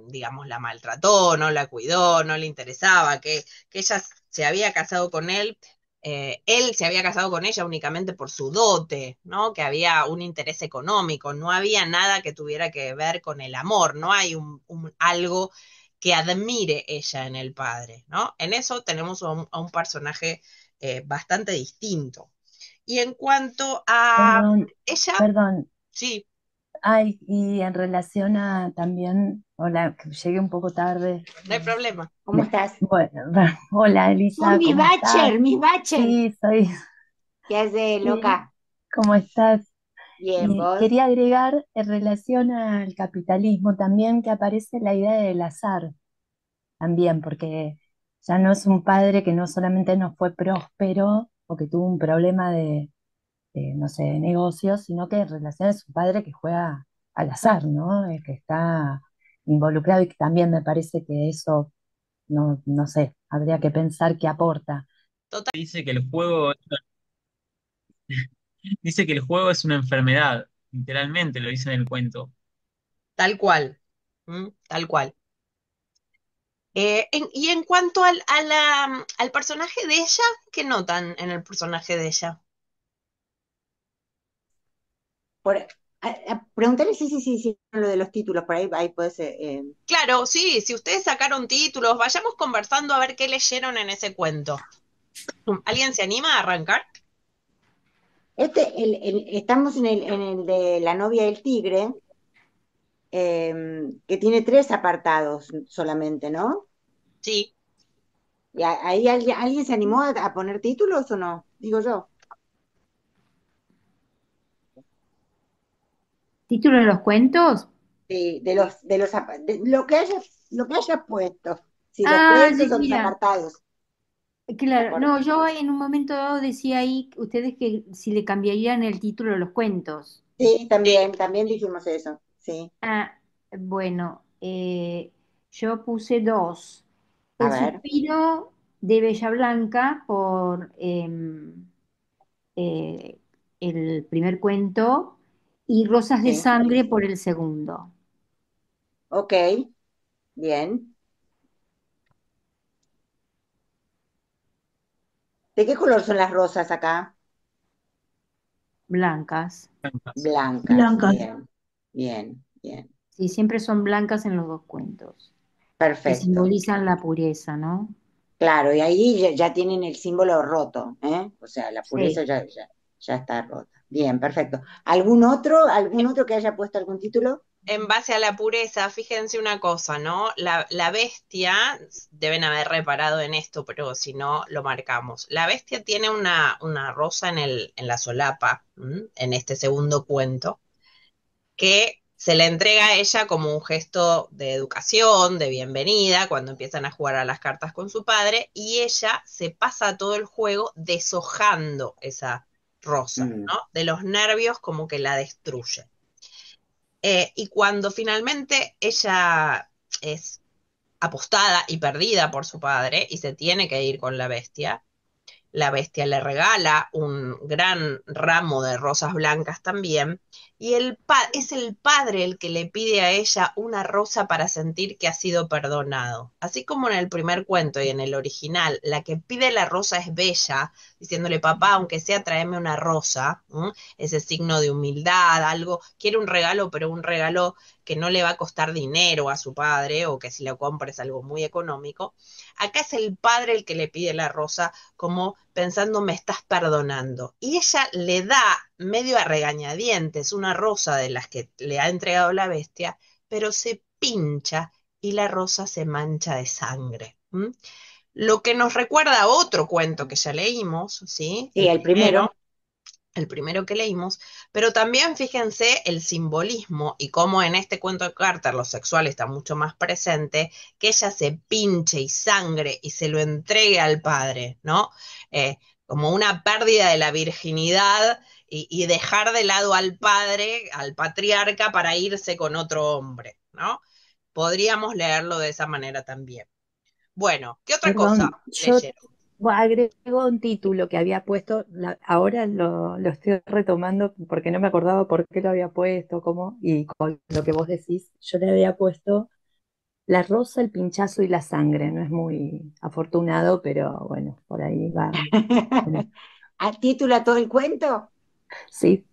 digamos, la maltrató, no la cuidó, no le interesaba, que ella se había casado con él se había casado con ella únicamente por su dote, ¿no? Que había un interés económico, no había nada que tuviera que ver con el amor, no hay algo que admire ella en el padre, ¿no? En eso tenemos a un personaje bastante distinto. Y en cuanto a Perdón, ella, perdón. sí, Ay, y en relación a también, hola, que llegué un poco tarde. no hay problema. ¿cómo estás? Bueno, hola Oh, Elisa, mi ¿cómo estás? Bacher, mi Bacher. Sí, soy, ¿Qué hace, sí, loca? ¿cómo estás? Bien, Y vos. quería agregar en relación al capitalismo también que aparece la idea del azar también, porque ya no es un padre que no solamente no fue próspero o que tuvo un problema no sé, de negocios, sino que en relación es un padre que juega al azar, ¿no? Que está involucrado y que también me parece que eso, no sé, habría que pensar qué aporta. Dice que el juego, dice que el juego es una enfermedad, literalmente lo dice en el cuento. Tal cual, tal cual. Y en cuanto al personaje de ella, ¿qué notan en el personaje de ella? Preguntarle sí, lo de los títulos, por ahí puede ser. Claro, sí, si ustedes sacaron títulos, vayamos conversando a ver qué leyeron en ese cuento. ¿Alguien se anima a arrancar? Estamos en el de La novia del tigre, que tiene 3 apartados solamente, ¿no? Sí. ¿Y ahí alguien se animó a poner títulos o no? Digo yo. ¿Título de los cuentos? Sí, lo que haya puesto. Si los Ah, cuentos o los mira, apartados. ¿Te claro, acordás? no, yo en un momento dado decía ahí ustedes que si le cambiarían el título de los cuentos. Sí, también dijimos eso. Sí. Ah, bueno, yo puse dos. A El ver. suspiro de Bella Blanca por eh, el primer cuento y Rosas de Sí. Sangre por el segundo. Ok, bien. ¿De qué color son las rosas acá? Blancas. Blancas. Blanca. Bien. Sí, siempre son blancas en los dos cuentos, que Perfecto. simbolizan la pureza, ¿no? Claro, y ahí ya tienen el símbolo roto, ¿eh? O sea, la pureza Sí. ya está rota. Bien, perfecto. ¿Algún otro que haya puesto algún título? En base a la pureza, fíjense una cosa, ¿no? La bestia, deben haber reparado en esto, pero si no, lo marcamos. La bestia tiene una rosa en la solapa, en este segundo cuento, que se le entrega a ella como un gesto de educación, de bienvenida, cuando empiezan a jugar a las cartas con su padre, y ella se pasa todo el juego deshojando esa rosa, Mm, ¿no? De los nervios como que la destruye. Y cuando finalmente ella es apostada y perdida por su padre y se tiene que ir con la bestia le regala un gran ramo de rosas blancas también, y es el padre el que le pide a ella una rosa para sentir que ha sido perdonado. Así como en el primer cuento y en el original, la que pide la rosa es Bella, diciéndole, papá, aunque sea, tráeme una rosa, ese signo de humildad, algo, quiere un regalo, pero un regalo que no le va a costar dinero a su padre, o que si lo compra es algo muy económico. Acá es el padre el que le pide la rosa como pensando me estás perdonando. Y ella le da medio a regañadientes una rosa de las que le ha entregado la bestia, pero se pincha y la rosa se mancha de sangre. Lo que nos recuerda a otro cuento que ya leímos, ¿sí? sí, el primero. El primero que leímos, pero también fíjense el simbolismo y cómo en este cuento de Carter lo sexual está mucho más presente, que ella se pinche y sangre y se lo entregue al padre, ¿no? Como una pérdida de la virginidad y dejar de lado al padre, al patriarca, para irse con otro hombre, ¿no? Podríamos leerlo de esa manera también. Bueno, ¿qué otra cosa Perdón, yo leyeron? agrego un título que había puesto, ahora lo estoy retomando porque no me acordaba por qué lo había puesto, cómo, y con lo que vos decís, yo le había puesto La rosa, el pinchazo y la sangre. No es muy afortunado, pero bueno, por ahí va. Bueno, ¿A título a todo el cuento? sí,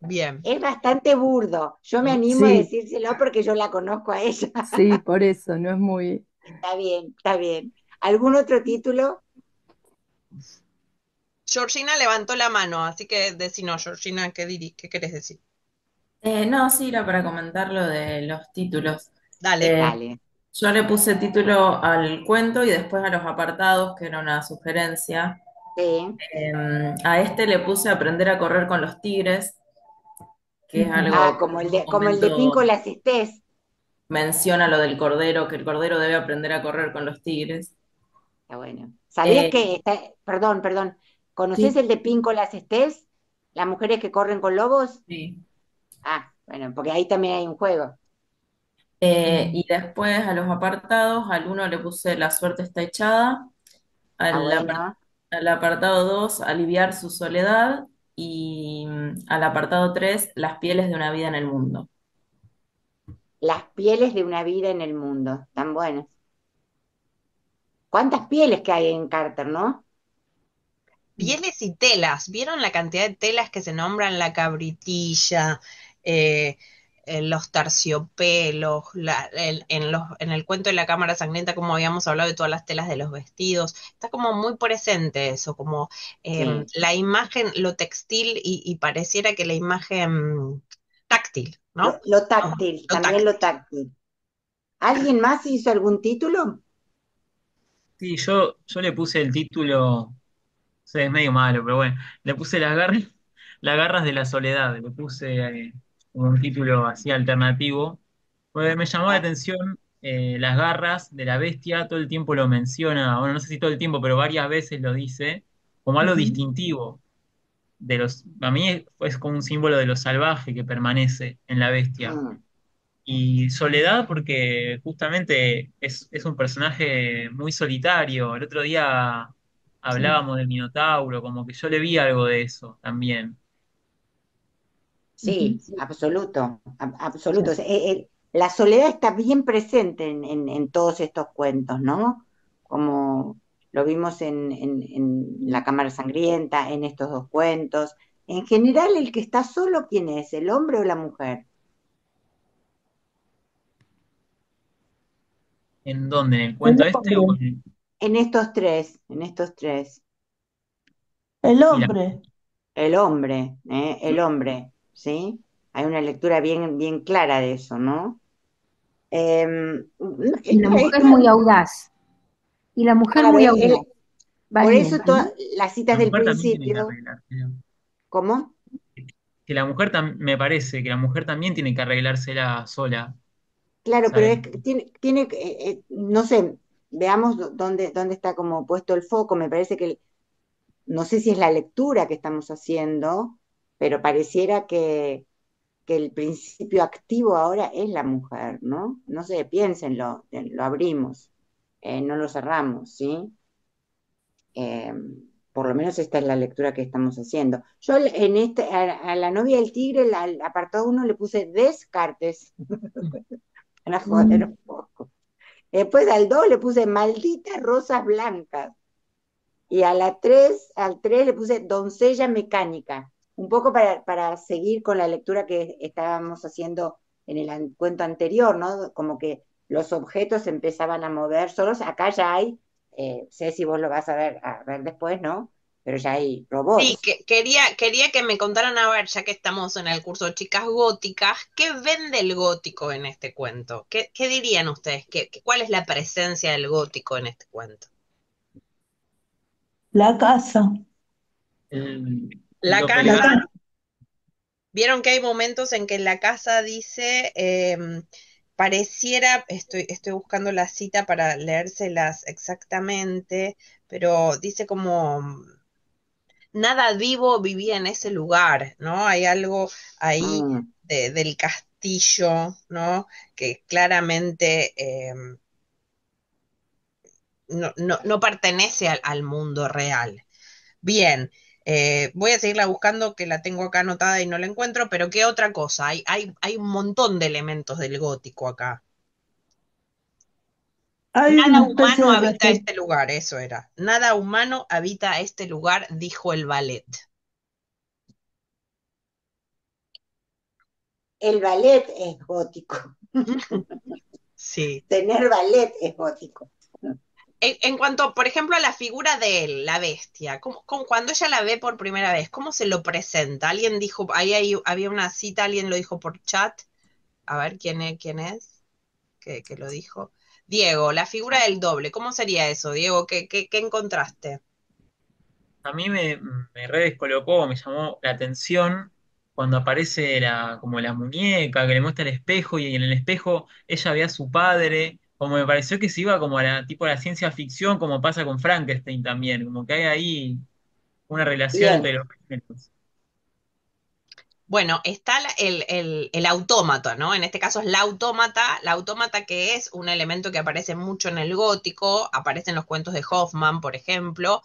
Bien. Es bastante burdo. Yo me animo a sí, decírselo porque yo la conozco a ella. sí, por eso, no es muy. Está bien, está bien. ¿Algún otro título? Georgina levantó la mano, así que decinos, Georgina, ¿qué querés decir? No, sí, era para comentar lo de los títulos. Dale. Eh, Dale. yo le puse título al cuento y después a los apartados, que era una sugerencia. Sí. A este le puse Aprender a correr con los tigres, que es Ah, algo que como en el un de Pinco momento las estés. menciona lo del cordero, que el cordero debe aprender a correr con los tigres. Está bueno. ¿Sabías Eh, que perdón, ¿conocés sí, el de Pinco las estés? Las mujeres que corren con lobos. sí. Ah, bueno, porque ahí también hay un juego. Y después a los apartados, al uno le puse La suerte está echada, Ah, al, bueno. al apartado 2 Aliviar su soledad, y al apartado 3 Las pieles de una vida en el mundo. Las pieles de una vida en el mundo. Tan buenas. ¿Cuántas pieles que hay en Carter, no? Pieles y telas. ¿Vieron la cantidad de telas que se nombran? La cabritilla, eh, los terciopelos, en el cuento de la cámara sangrienta, como habíamos hablado de todas las telas de los vestidos. Está como muy presente eso, como Sí. la imagen, lo textil y pareciera que la imagen táctil, ¿no? Lo Oh, táctil, lo también lo táctil. táctil. ¿Alguien más hizo algún título? Sí, yo le puse el título, sí, es medio malo, pero bueno, le puse las garras de la soledad, le puse como un título así alternativo. Pues me llamó la Ah, atención las garras de la bestia, todo el tiempo lo menciona, bueno, no sé si todo el tiempo, pero varias veces lo dice, como algo Ujú. distintivo a mí es como un símbolo de lo salvaje que permanece en la bestia. mm, Y soledad porque justamente es un personaje muy solitario. El otro día Sí. hablábamos del Minotauro, como que yo le vi algo de eso también. Ujú. sí, absoluto, Sí. absoluto. O sea, la soledad está bien presente en todos estos cuentos, ¿no? Como lo vimos en La Cámara Sangrienta, en estos dos cuentos. En general, el que está solo, ¿quién es? ¿El hombre o la mujer? ¿En dónde? ¿En el El cuento este? hombre, En estos tres, en estos tres. el Y la, hombre. El hombre, ¿sí? Hay una lectura bien, bien clara de eso, ¿no? Y la mujer Esto, muy audaz. Y la mujer claro, muy audaz. Va por bien, eso ¿no? todas las citas la del mujer también tiene que principio, arreglar. ¿cómo? Que la mujer me parece que la mujer también tiene que arreglársela sola. O Claro, pero sea, es que tiene no sé, veamos dónde está como puesto el foco. Me parece que, no sé si es la lectura que estamos haciendo, pero pareciera que el principio activo ahora es la mujer, ¿no? No sé, piénsenlo, lo abrimos, no lo cerramos, ¿sí? Eh, por lo menos esta es la lectura que estamos haciendo. Yo a la novia del tigre, al apartado uno le puse Descartes, para joder Mm. un poco. Después al 2 le puse malditas rosas blancas. Y al 3 le puse doncella mecánica. Un poco para seguir con la lectura que estábamos haciendo en el cuento anterior, ¿no? Como que los objetos empezaban a mover solos. Acá ya hay, sé si vos lo vas a ver después, ¿no? Pero ya hay Sí, robots. quería que me contaran, a ver, ya que estamos en el curso de Chicas Góticas, ¿qué vende el gótico en este cuento? ¿Qué dirían ustedes? ¿Cuál es la presencia del gótico en este cuento? La casa, La lo la casa, peligroso. casa. vieron que hay momentos en que en la casa dice, pareciera, estoy buscando la cita para leérselas exactamente, pero dice como nada vivo vivía en ese lugar, ¿no? Hay algo ahí Mm, del castillo, ¿no? Que claramente no pertenece al mundo real. Bien, voy a seguirla buscando, que la tengo acá anotada y no la encuentro, pero ¿qué otra cosa? Hay un montón de elementos del gótico acá. Hay Nada una especie humano de habita este lugar, eso era. Nada humano habita este lugar, dijo el ballet. el ballet es gótico. Sí. Tener ballet es gótico. En cuanto, por ejemplo, a la figura de él, la bestia, cuando ella la ve por primera vez, ¿cómo se lo presenta? Alguien dijo, había una cita, alguien lo dijo por chat. A ver, ¿quién es? Que lo dijo. Diego, la figura del doble, ¿cómo sería eso, Diego? ¿Qué encontraste? A mí me re descolocó, me llamó la atención cuando aparece como la muñeca que le muestra el espejo y en el espejo ella ve a su padre, como me pareció que se iba como tipo a la ciencia ficción, como pasa con Frankenstein también, como que hay ahí una relación entre Bien, los géneros. Bueno, está el autómata, ¿no? En este caso es la autómata que es un elemento que aparece mucho en el gótico, aparece en los cuentos de Hoffman, por ejemplo,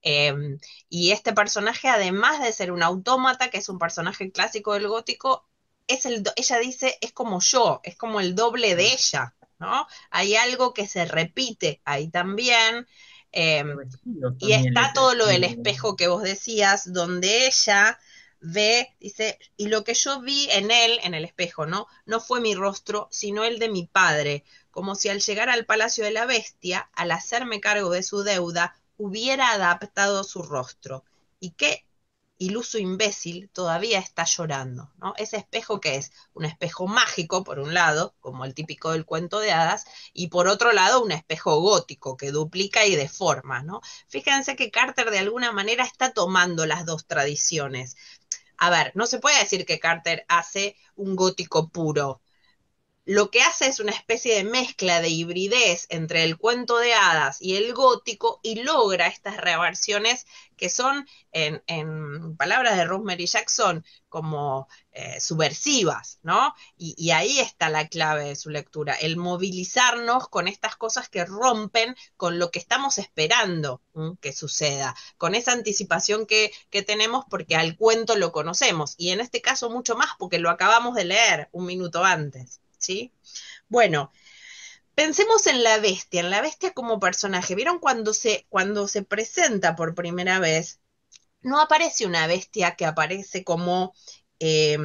y este personaje, además de ser un autómata, que es un personaje clásico del gótico, ella dice, es como yo, es como el doble de ella, ¿no? Hay algo que se repite ahí también, Los vestidos y también está todo lo del espejo que vos decías, donde ella ve, dice, y lo que yo vi en él, en el espejo, ¿no? No fue mi rostro, sino el de mi padre, como si al llegar al palacio de la bestia, al hacerme cargo de su deuda, hubiera adaptado su rostro. Y qué iluso imbécil todavía está llorando, ¿no? Ese espejo que es un espejo mágico, por un lado, como el típico del cuento de hadas, y por otro lado un espejo gótico que duplica y deforma, ¿no? Fíjense que Carter de alguna manera está tomando las dos tradiciones. A ver, no se puede decir que Carter hace un gótico puro. Lo que hace es una especie de mezcla de hibridez entre el cuento de hadas y el gótico y logra estas reversiones que son, en palabras de Rosemary Jackson, como subversivas, ¿no? Y ahí está la clave de su lectura, el movilizarnos con estas cosas que rompen con lo que estamos esperando que suceda, con esa anticipación que tenemos porque al cuento lo conocemos, y en este caso mucho más porque lo acabamos de leer un minuto antes. ¿Sí? Bueno, pensemos en la bestia como personaje. ¿Vieron cuando se presenta por primera vez? No aparece una bestia que aparece como eh,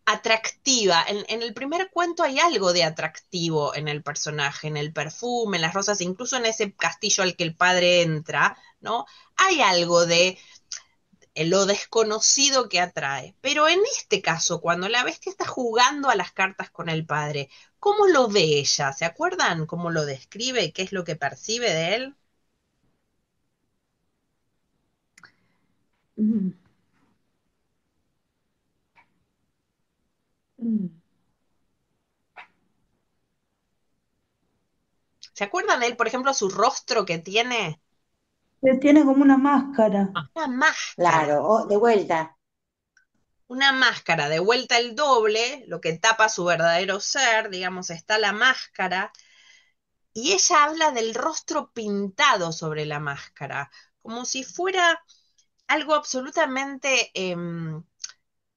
atractiva. En el primer cuento hay algo de atractivo en el personaje, en el perfume, en las rosas, incluso en ese castillo al que el padre entra, ¿no? Hay algo de lo desconocido que atrae. Pero en este caso, cuando la bestia está jugando a las cartas con el padre, ¿cómo lo ve ella? ¿Se acuerdan cómo lo describe y qué es lo que percibe de él? Mm, mm. ¿Se acuerdan de él, por ejemplo, su rostro que tiene? Que tiene como una máscara. Una máscara. Claro, de vuelta. Una máscara, de vuelta el doble, lo que tapa su verdadero ser, digamos, está la máscara, y ella habla del rostro pintado sobre la máscara, como si fuera algo absolutamente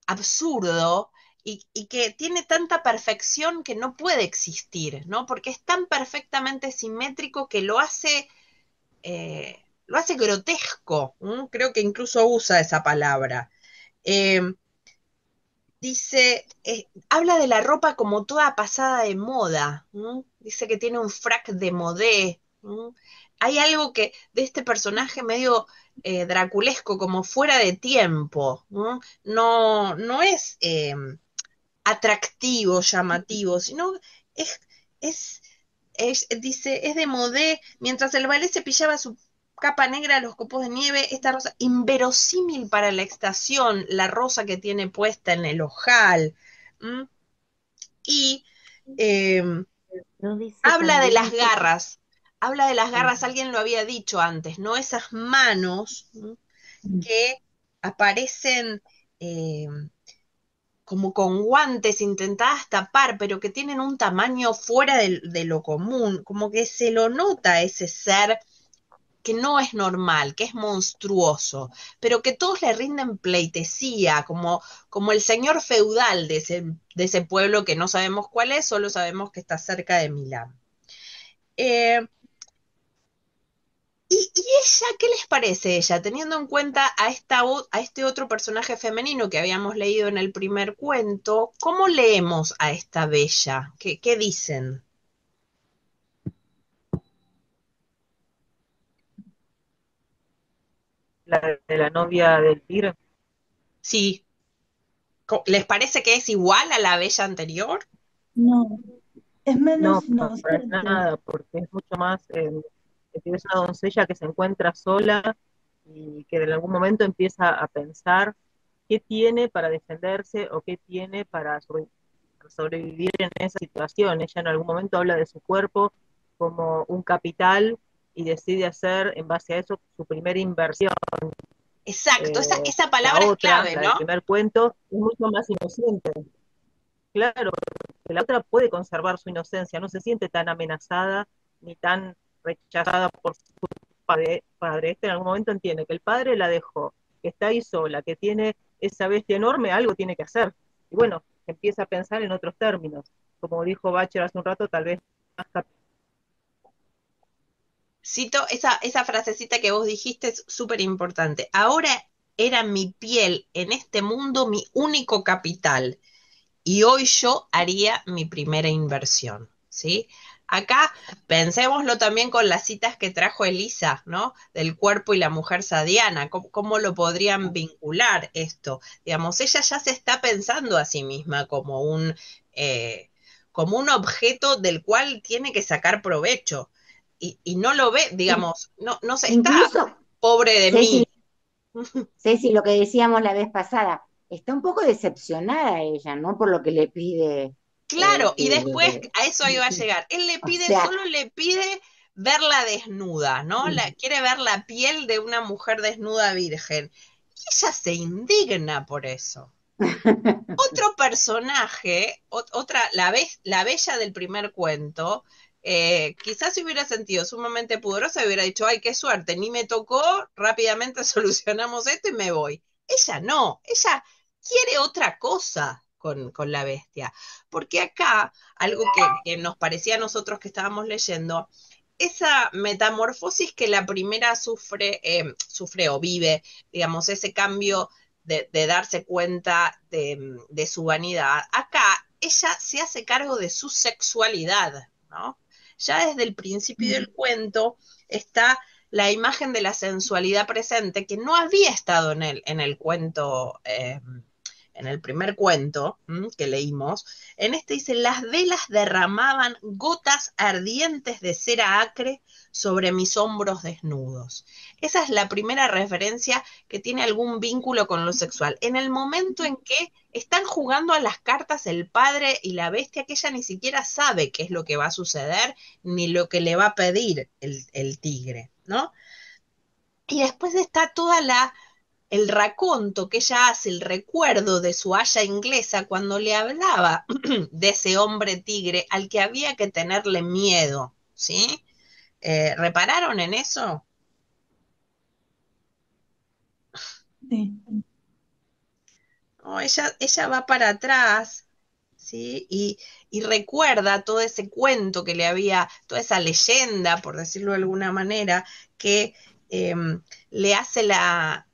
absurdo y que tiene tanta perfección que no puede existir, ¿no? Porque es tan perfectamente simétrico que lo hace grotesco. Creo que incluso usa esa palabra. Eh, Dice, habla de la ropa como toda pasada de moda. Dice que tiene un frac de modé. Hay algo que de este personaje medio draculesco, como fuera de tiempo. No, no es atractivo, llamativo, sino es, es, dice, es de modé. Mientras el ballet se pillaba su capa negra, los copos de nieve, esta rosa, inverosímil para la estación, la rosa que tiene puesta en el ojal. ¿m? Y eh, No dice habla de las también que... garras, alguien lo había dicho antes, ¿no? Esas manos que aparecen como con guantes intentadas tapar, pero que tienen un tamaño fuera de lo común, como que se lo nota ese ser que no es normal, que es monstruoso, pero que todos le rinden pleitesía, como el señor feudal de ese pueblo que no sabemos cuál es, solo sabemos que está cerca de Milán. Eh, ¿Y ella, qué les parece ella, teniendo en cuenta a este otro personaje femenino que habíamos leído en el primer cuento? ¿Cómo leemos a esta bella? ¿Qué dicen? La de la novia del tigre. Sí, ¿les parece que es igual a la bella anterior? No, es No, menos para inocente. nada, porque es mucho más, es una doncella que se encuentra sola y que en algún momento empieza a pensar qué tiene para defenderse o qué tiene para sobrevivir en esa situación. Ella en algún momento habla de su cuerpo como un capital y decide hacer en base a eso su primera inversión. Exacto, esa La palabra es otra, clave, la del ¿no? primer cuento, es mucho más inocente. Claro, que la otra puede conservar su inocencia, no se siente tan amenazada ni tan rechazada por su padre. Este en algún momento entiende que el padre la dejó, que está ahí sola, que tiene esa bestia enorme, algo tiene que hacer. Y bueno, empieza a pensar en otros términos. Como dijo Bacher hace un rato, tal vez más Cito esa frasecita que vos dijiste, es súper importante. Ahora era mi piel en este mundo mi único capital y hoy yo haría mi primera inversión, ¿sí? Acá pensémoslo también con las citas que trajo Elisa, ¿no? Del cuerpo y la mujer sadiana, ¿cómo lo podrían vincular esto? Digamos, ella ya se está pensando a sí misma como un objeto del cual tiene que sacar provecho y no lo ve, In- digamos, no se está Incluso, pobre de Ceci, mí. Ceci, lo que decíamos la vez pasada, está un poco decepcionada ella, ¿no? Por lo que le pide, Claro, y después que, a eso iba a llegar. Él le o pide, sea, solo le pide verla desnuda, ¿no? Quiere ver la piel de una mujer desnuda virgen. Y ella se indigna por eso. Otro personaje, la bella del primer cuento, quizás se hubiera sentido sumamente pudorosa y hubiera dicho, ay, qué suerte, ni me tocó, rápidamente solucionamos esto y me voy. Ella no, ella quiere otra cosa con la bestia. Porque acá, algo que nos parecía a nosotros que estábamos leyendo, esa metamorfosis que la primera sufre o vive, digamos, ese cambio de darse cuenta de su vanidad. Acá ella se hace cargo de su sexualidad, ¿no? Ya desde el principio del cuento está la imagen de la sensualidad presente que no había estado en el cuento, en el primer cuento que leímos. En este dice, las velas derramaban gotas ardientes de cera acre sobre mis hombros desnudos. Esa es la primera referencia que tiene algún vínculo con lo sexual. En el momento en que están jugando a las cartas el padre y la bestia, que ella ni siquiera sabe qué es lo que va a suceder, ni lo que le va a pedir el tigre, ¿no? Y después está el raconto que ella hace, el recuerdo de su haya inglesa cuando le hablaba de ese hombre tigre al que había que tenerle miedo, ¿sí? ¿Repararon en eso? Sí. No, ella va para atrás, ¿sí? Y recuerda todo ese cuento que le había, toda esa leyenda, por decirlo de alguna manera, que eh, le hace la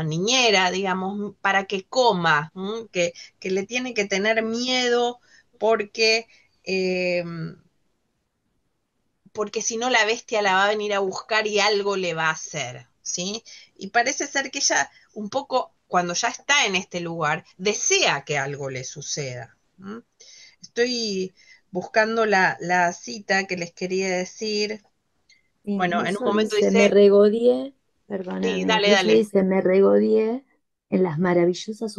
niñera, digamos, para que coma, que le tiene que tener miedo porque, eh, porque si no la bestia la va a venir a buscar y algo le va a hacer, ¿sí? Y parece ser que ella un poco, cuando ya está en este lugar, desea que algo le suceda. ¿M? Estoy buscando la cita que les quería decir. Bueno, en un Incluso momento dice, me dice, regodeé, sí, perdóname, dale, incluso dale. dice, me regodeé en las maravillosas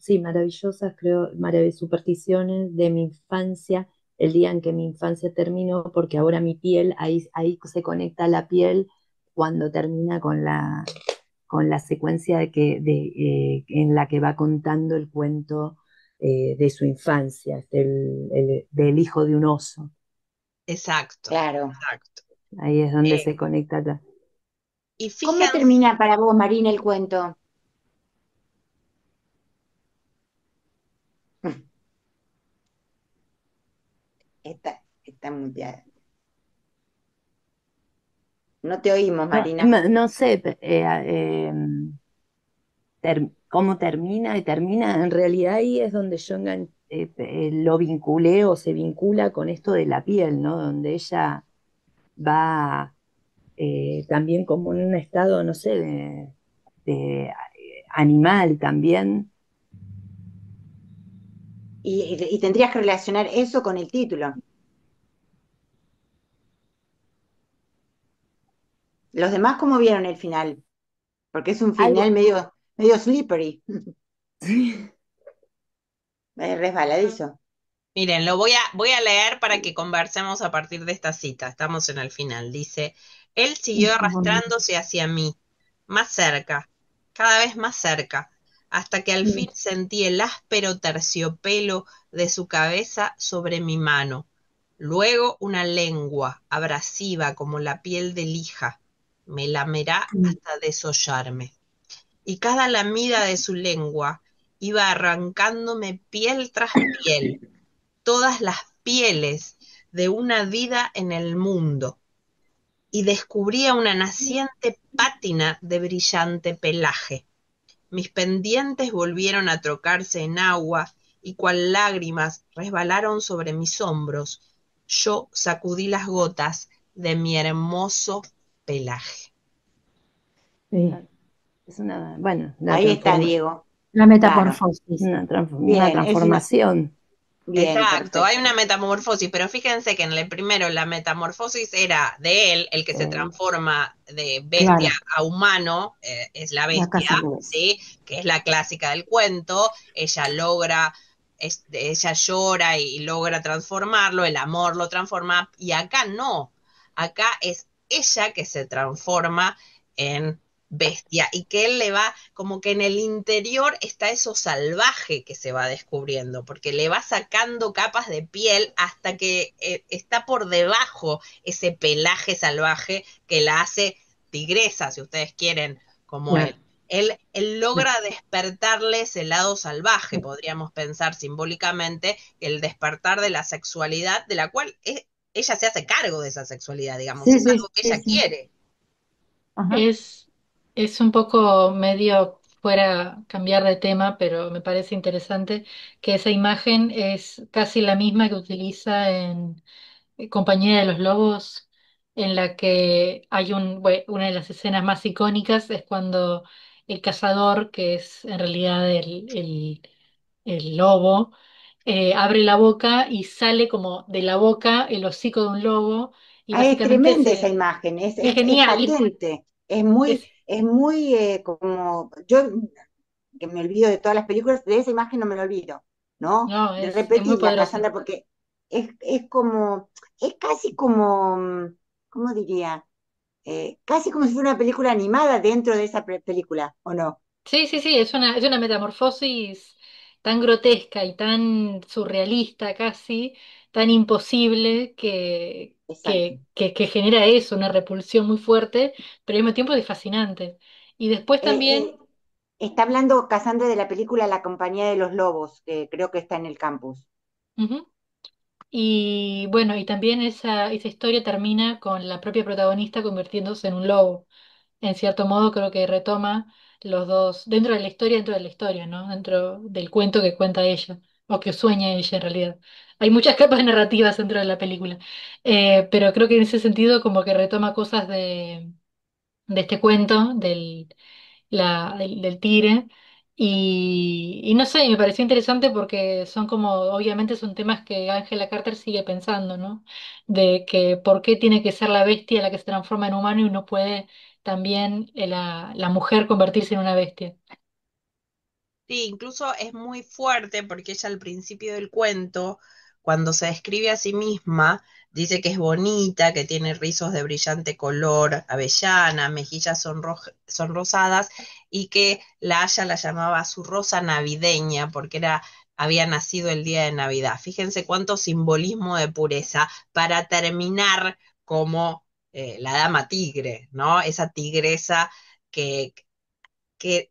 sí, maravillosas, creo, supersticiones de mi infancia, el día en que mi infancia terminó, porque ahora mi piel, ahí se conecta la piel cuando termina con la secuencia en la que va contando el cuento de su infancia, del hijo de un oso. Exacto, claro. exacto. Ahí es donde Eh, se conecta. y ¿Cómo fíjense, termina para vos, Marina, el cuento? Está muteada. No te oímos, No, Marina. no sé cómo termina, y termina, en realidad ahí es donde yo lo vinculé o se vincula con esto de la piel, ¿no? Donde ella va también como en un estado, no sé, de animal también. Y tendrías que relacionar eso con el título. ¿Los demás cómo vieron el final? Porque es un Algo, final medio slippery, resbaladizo. miren, voy a leer para que conversemos a partir de esta cita. Estamos en el final. Dice, Él siguió arrastrándose hacia mí, más cerca, cada vez más cerca, hasta que al fin sentí el áspero terciopelo de su cabeza sobre mi mano. Luego una lengua abrasiva como la piel de lija. Me lamerá hasta desollarme. Y cada lamida de su lengua iba arrancándome piel tras piel, todas las pieles de una vida en el mundo, y descubría una naciente pátina de brillante pelaje. Mis pendientes volvieron a trocarse en agua y cual lágrimas resbalaron sobre mis hombros, yo sacudí las gotas de mi hermoso pelaje. Sí. Es una, bueno, Ahí está, Diego. La Claro. metamorfosis. una Bien, es transformación. Bien, Exacto, perfecto. hay una metamorfosis, pero fíjense que en el primero la metamorfosis era de él, el que se transforma de bestia a humano, es la La bestia, casa Rubens. ¿sí? Que es la clásica del cuento, ella logra, ella llora y logra transformarlo, el amor lo transforma, y acá no, acá es ella que se transforma en bestia y que él le va, como que en el interior está eso salvaje que se va descubriendo, porque le va sacando capas de piel hasta que está por debajo ese pelaje salvaje que la hace tigresa, si ustedes quieren, como Claro. él. Él logra despertarle ese lado salvaje, podríamos pensar simbólicamente, el despertar de la sexualidad, de la cual ella se hace cargo de esa sexualidad, digamos, Sí, es sí, algo que sí, ella sí. quiere. Ajá. Es un poco medio fuera cambiar de tema, pero me parece interesante que esa imagen es casi la misma que utiliza en Compañía de los Lobos, en la que hay una de las escenas más icónicas es cuando el cazador, que es en realidad el lobo, abre la boca y sale como de la boca el hocico de un lobo y Ah, es básicamente tremenda esa imagen, es es genial. caliente, Es, es muy como, yo que me olvido de todas las películas, de esa imagen no me lo olvido, ¿no? no, De es muy repetirla, poderosa. Cassandra, porque es como, es casi como, ¿cómo diría? Casi como si fuera una película animada dentro de esa película, ¿o no? Sí, sí, sí, es una metamorfosis tan grotesca y tan surrealista casi, tan imposible Exacto. que genera eso, una repulsión muy fuerte, pero al mismo tiempo es fascinante. Y después Eh, también, eh, Está hablando Cassandra de la película La compañía de los lobos, que creo que está en el campus. ujú, y bueno, y también esa historia termina con la propia protagonista convirtiéndose en un lobo. En cierto modo creo que retoma los dos, dentro de la historia, ¿no? Dentro del cuento que cuenta ella, o que sueña ella en realidad. Hay muchas capas narrativas dentro de la película, pero creo que en ese sentido como que retoma cosas de este cuento, del tigre. Y no sé, me pareció interesante porque son como, obviamente son temas que Angela Carter sigue pensando, ¿no? De que por qué tiene que ser la bestia la que se transforma en humano y no puede también la mujer convertirse en una bestia. Sí, incluso es muy fuerte porque ella al principio del cuento, cuando se describe a sí misma, dice que es bonita, que tiene rizos de brillante color, avellana, mejillas sonrosadas y que la Haya la llamaba su rosa navideña porque había nacido el día de Navidad. Fíjense cuánto simbolismo de pureza para terminar como la dama tigre, ¿no? Esa tigresa que, que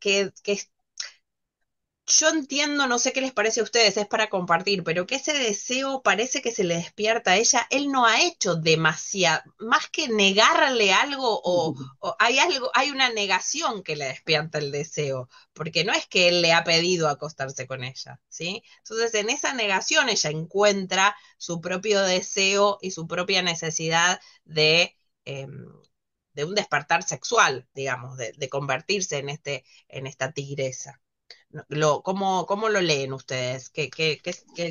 yo entiendo, no sé qué les parece a ustedes, es para compartir, pero que ese deseo parece que se le despierta a ella. Él no ha hecho demasiado, más que negarle algo o hay algo, hay una negación que le despierta el deseo, porque no es que él le ha pedido acostarse con ella, ¿sí? Entonces en esa negación ella encuentra su propio deseo y su propia necesidad em, de un despertar sexual, digamos, de convertirse en esta tigresa. ¿Cómo lo leen ustedes? ¿Qué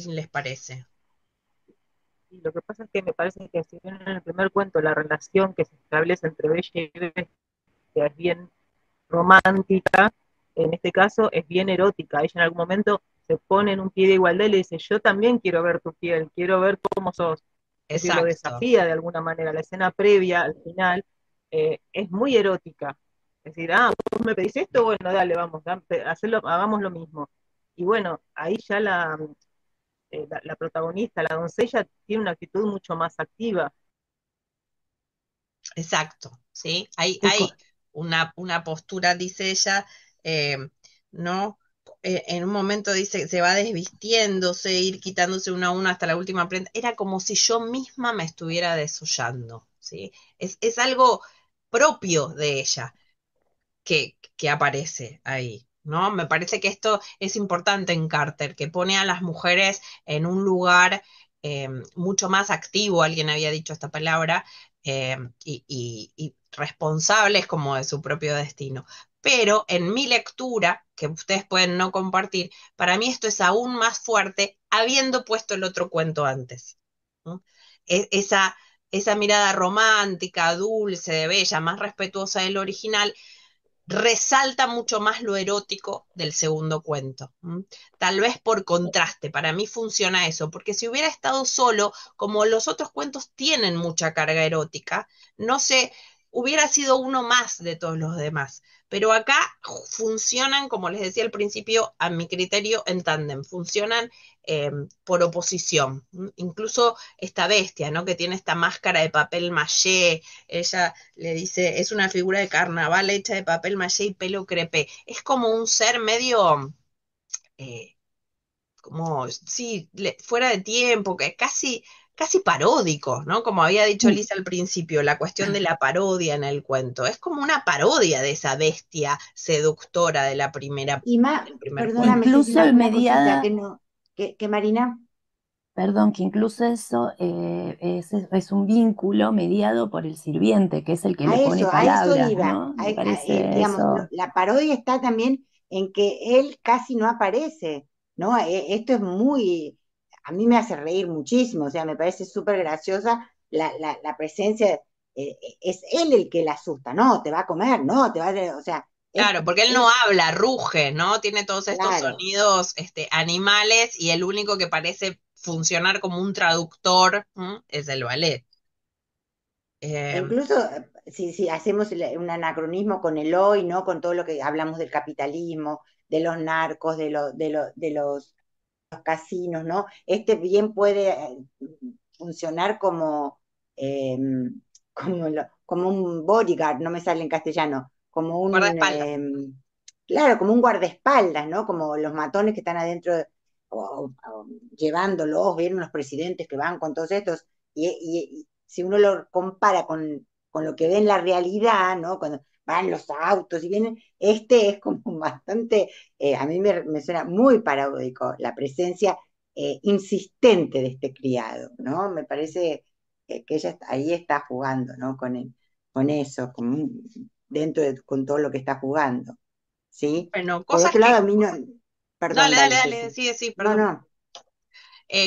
les parece? Y lo que pasa es que me parece que si bien en el primer cuento la relación que se establece entre Bella y Bestia es bien romántica, en este caso es bien erótica. Ella en algún momento se pone en un pie de igualdad y le dice, yo también quiero ver tu piel, quiero ver cómo sos. Es decir, lo Exacto. desafía de alguna manera. La escena previa al final es muy erótica. Es decir, vos me pedís esto, bueno, dale, vamos, hagamos lo mismo. Y bueno, ahí ya la protagonista, la doncella, tiene una actitud mucho más activa. Exacto, ¿sí? Hay, Sí, hay una postura, dice ella, eh, ¿no? En un momento dice, se va desvistiéndose, ir quitándose uno a uno hasta la última prenda. Era como si yo misma me estuviera desollando, ¿sí? Es algo propio de ella que aparece ahí, ¿no? Me parece que esto es importante en Carter, que pone a las mujeres en un lugar mucho más activo, alguien había dicho esta palabra, y responsables como de su propio destino. Pero en mi lectura, que ustedes pueden no compartir, para mí esto es aún más fuerte habiendo puesto el otro cuento antes, ¿no? Esa mirada romántica, dulce, de bella, más respetuosa del original, resalta mucho más lo erótico del segundo cuento. Tal vez por contraste, para mí funciona eso, porque si hubiera estado solo, como los otros cuentos tienen mucha carga erótica, no sé, hubiera sido uno más de todos los demás. Pero acá funcionan, como les decía al principio, a mi criterio, en tándem, funcionan por oposición. Incluso esta bestia, ¿no? Que tiene esta máscara de papel maché, ella le dice, es una figura de carnaval hecha de papel maché y pelo crepé. Es como un ser medio, eh, como, sí, fuera de tiempo, que casi paródico, ¿no? Como había dicho sí. Lisa al principio, la cuestión de la parodia en el cuento. Es como una parodia de esa bestia seductora de Y más, del primer perdóname, cuento. Ceci, Incluso el una cosita que mediada, no, que Marina, perdón, que incluso eso es un vínculo mediado por el sirviente, que es el que le pone a eso palabras, iba. ¿no? Me parece Digamos, eso. la parodia está también en que él casi no aparece, ¿no? Esto es muy, a mí me hace reír muchísimo, o sea, me parece súper graciosa la presencia, es él el que la asusta, no, te va a comer, no, o sea, Claro, porque él no habla, ruge, ¿no? Tiene todos estos claro. sonidos, animales, y el único que parece funcionar como un traductor, es el ballet. E Eh, incluso si hacemos un anacronismo con el hoy, ¿no? Con todo lo que hablamos del capitalismo, de los narcos, de los casinos, ¿no? Este bien puede funcionar eh, como un bodyguard, no me sale en castellano, como guardaespaldas. claro, como un guardaespaldas, ¿no? Como los matones que están adentro, o llevándolos, vieron los presidentes que van con todos estos, y si uno lo compara con lo que ve en la realidad, ¿no? Cuando van los autos y vienen, este es como bastante, a mí me suena muy paradójico la presencia insistente de este criado, ¿no? Me parece que ella ahí está jugando, ¿no? Con eso, con todo lo que está jugando, ¿sí? Bueno, Por cosas otro lado, que... a mí no, perdón, Dale, dale, dale, dale, Ceci. sí, sí, No, perdón. no,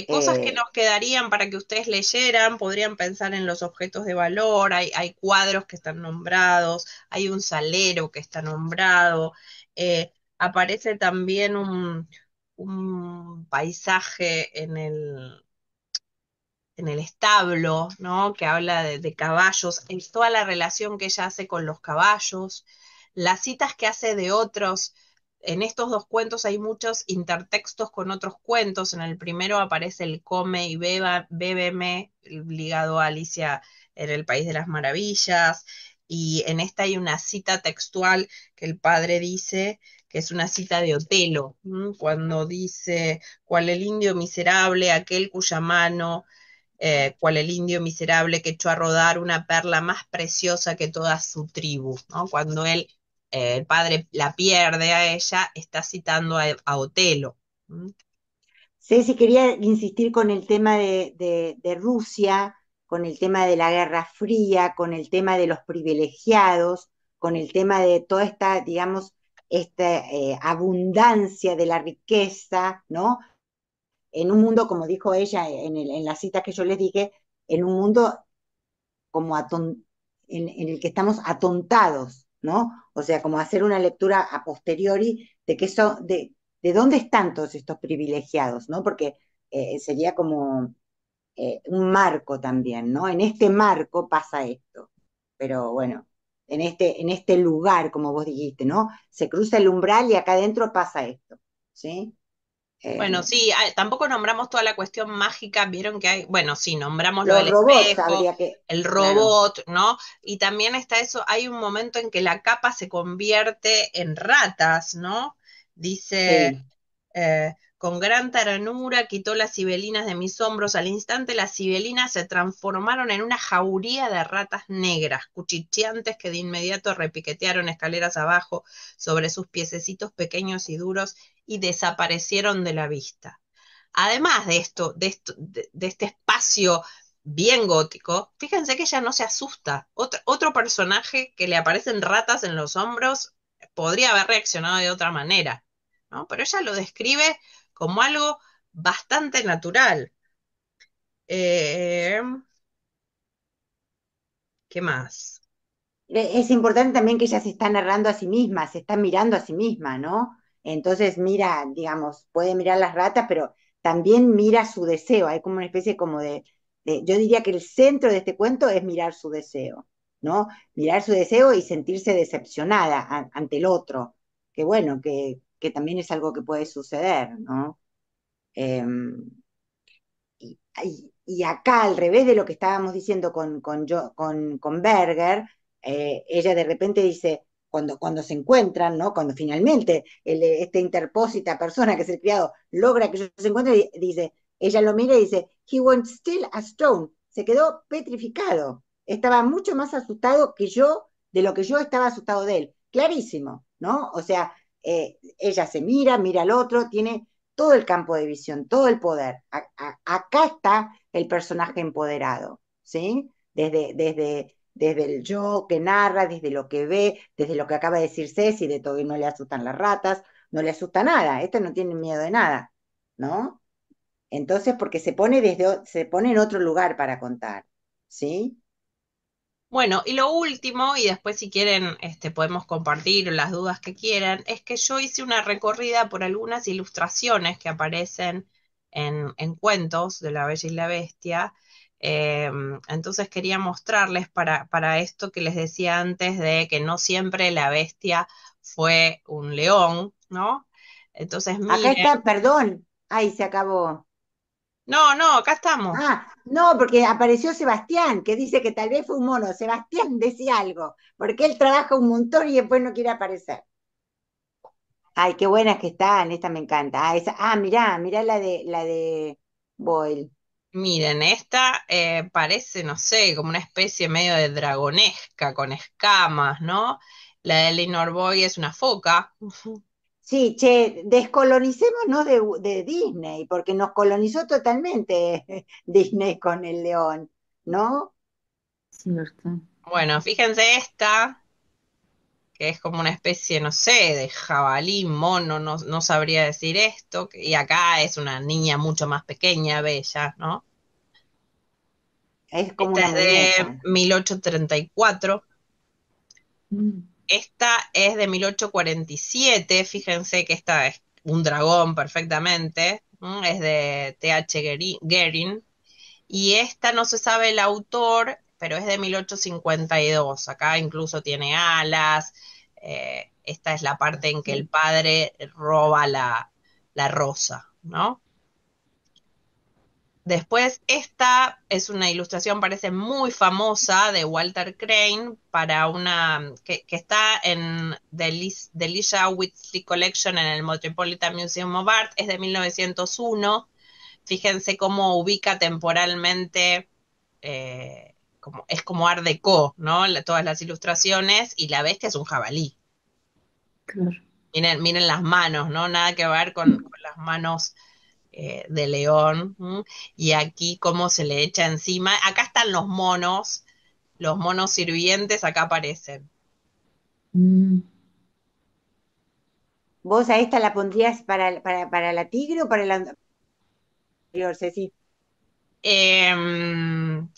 Cosas que eh, nos quedarían para que ustedes leyeran, podrían pensar en los objetos de valor, hay cuadros que están nombrados, hay un salero que está nombrado, aparece también un paisaje en el establo, ¿no? Que habla de caballos, en toda la relación que ella hace con los caballos, las citas que hace de otros. En estos dos cuentos hay muchos intertextos con otros cuentos. En el primero aparece el come y beba, bébeme, ligado a Alicia en el País de las Maravillas. Y en esta hay una cita textual que el padre dice, que es una cita de Otelo, cuando dice, cual el indio miserable, aquel cuya mano cual el indio miserable que echó a rodar una perla más preciosa que toda su tribu, ¿no? Cuando el padre la pierde a ella, está citando a Otelo. ¿Mm? Ceci, quería insistir con el tema de Rusia, con el tema de la Guerra Fría, con el tema de los privilegiados, con el tema de toda esta, digamos, esta abundancia de la riqueza, ¿no? En un mundo, como dijo ella en la cita que yo les dije, en un mundo como en el que estamos atontados, ¿no? O sea, como hacer una lectura a posteriori de que eso, de dónde están todos estos privilegiados, ¿no? Porque sería como un marco también, ¿no? En este marco pasa esto. Pero bueno, en este lugar, como vos dijiste, ¿no? Se cruza el umbral y acá adentro pasa esto, ¿sí? Bueno, sí, tampoco nombramos toda la cuestión mágica, vieron que hay, bueno, sí, nombramos lo Los del robots espejo, habría que, el claro, robot, ¿no? Y también está eso, hay un momento en que la capa se convierte en ratas, ¿no? Dice, sí. con gran ternura quitó las sibelinas de mis hombros, al instante las sibelinas se transformaron en una jauría de ratas negras, cuchicheantes que de inmediato repiquetearon escaleras abajo sobre sus piececitos pequeños y duros y desaparecieron de la vista. Además de este espacio bien gótico, fíjense que ella no se asusta. Otro personaje que le aparecen ratas en los hombros podría haber reaccionado de otra manera, ¿no? Pero ella lo describe como algo bastante natural. Eh, ¿Qué más? Es importante también que ella se está narrando a sí misma, se está mirando a sí misma, ¿no? Entonces mira, digamos, puede mirar las ratas, pero también mira su deseo. Hay como una especie como yo diría que el centro de este cuento es mirar su deseo, ¿no? Mirar su deseo y sentirse decepcionada ante el otro, que bueno, que también es algo que puede suceder, ¿no? Y acá, al revés de lo que estábamos diciendo con Berger, ella de repente dice, cuando se encuentran, ¿no? Cuando finalmente este interpósita persona que es el criado logra que ellos se encuentren, dice, ella lo mira y dice, he went still as stone, se quedó petrificado, estaba mucho más asustado que yo, de lo que yo estaba asustado de él, clarísimo, ¿no? O sea, ella se mira, mira al otro, tiene todo el campo de visión, todo el poder. Acá está el personaje empoderado, ¿sí? Desde el yo que narra, desde lo que ve, desde lo que acaba de decir Ceci, de todo, y no le asustan las ratas, no le asusta nada, este no tiene miedo de nada, ¿no? Entonces, porque se pone en otro lugar para contar, ¿sí? Bueno, y lo último, y después si quieren, podemos compartir las dudas que quieran, es que yo hice una recorrida por algunas ilustraciones que aparecen en cuentos de La Bella y la Bestia. Entonces quería mostrarles para esto que les decía antes de que no siempre la bestia fue un león, ¿no? Entonces Acá miren, está, perdón, ay, se acabó. no, no, acá estamos. Ah, no, porque apareció Sebastián, que dice que tal vez fue un mono. Sebastián decía algo, porque él trabaja un montón y después no quiere aparecer. Ay, qué buenas que están, esta me encanta. Mirá la de Boyle. Miren, esta parece, no sé, como una especie medio de dragonesca, con escamas, ¿no? La de Eleanor Boy es una foca. Sí, che, descolonicémonos de Disney, porque nos colonizó totalmente Disney con el león, ¿no? Cierto. Bueno, fíjense esta, que es como una especie, no sé, de jabalí, mono, no sabría decir esto. Y acá es una niña mucho más pequeña, bella, ¿no? Es como Esta una es de muñeca. 1834. Mm. Esta es de 1847, fíjense que esta es un dragón perfectamente, es de T.H. Guerin, y esta no se sabe el autor, pero es de 1852, acá incluso tiene alas, esta es la parte en que el Sí. padre roba la rosa, ¿no? Después, esta es una ilustración, parece muy famosa, de Walter Crane, para que está en The Lisha Whitley Collection en el Metropolitan Museum of Art, es de 1901. Fíjense cómo ubica temporalmente, es como Art Deco, ¿no? Todas las ilustraciones, y la bestia es un jabalí. Claro. Miren las manos, ¿no? Nada que ver con las manos de león, ¿m? Y aquí cómo se le echa encima. Acá están los monos sirvientes acá aparecen. Mm. ¿Vos a esta la pondrías para la tigre o para la anterior, Ceci? Em,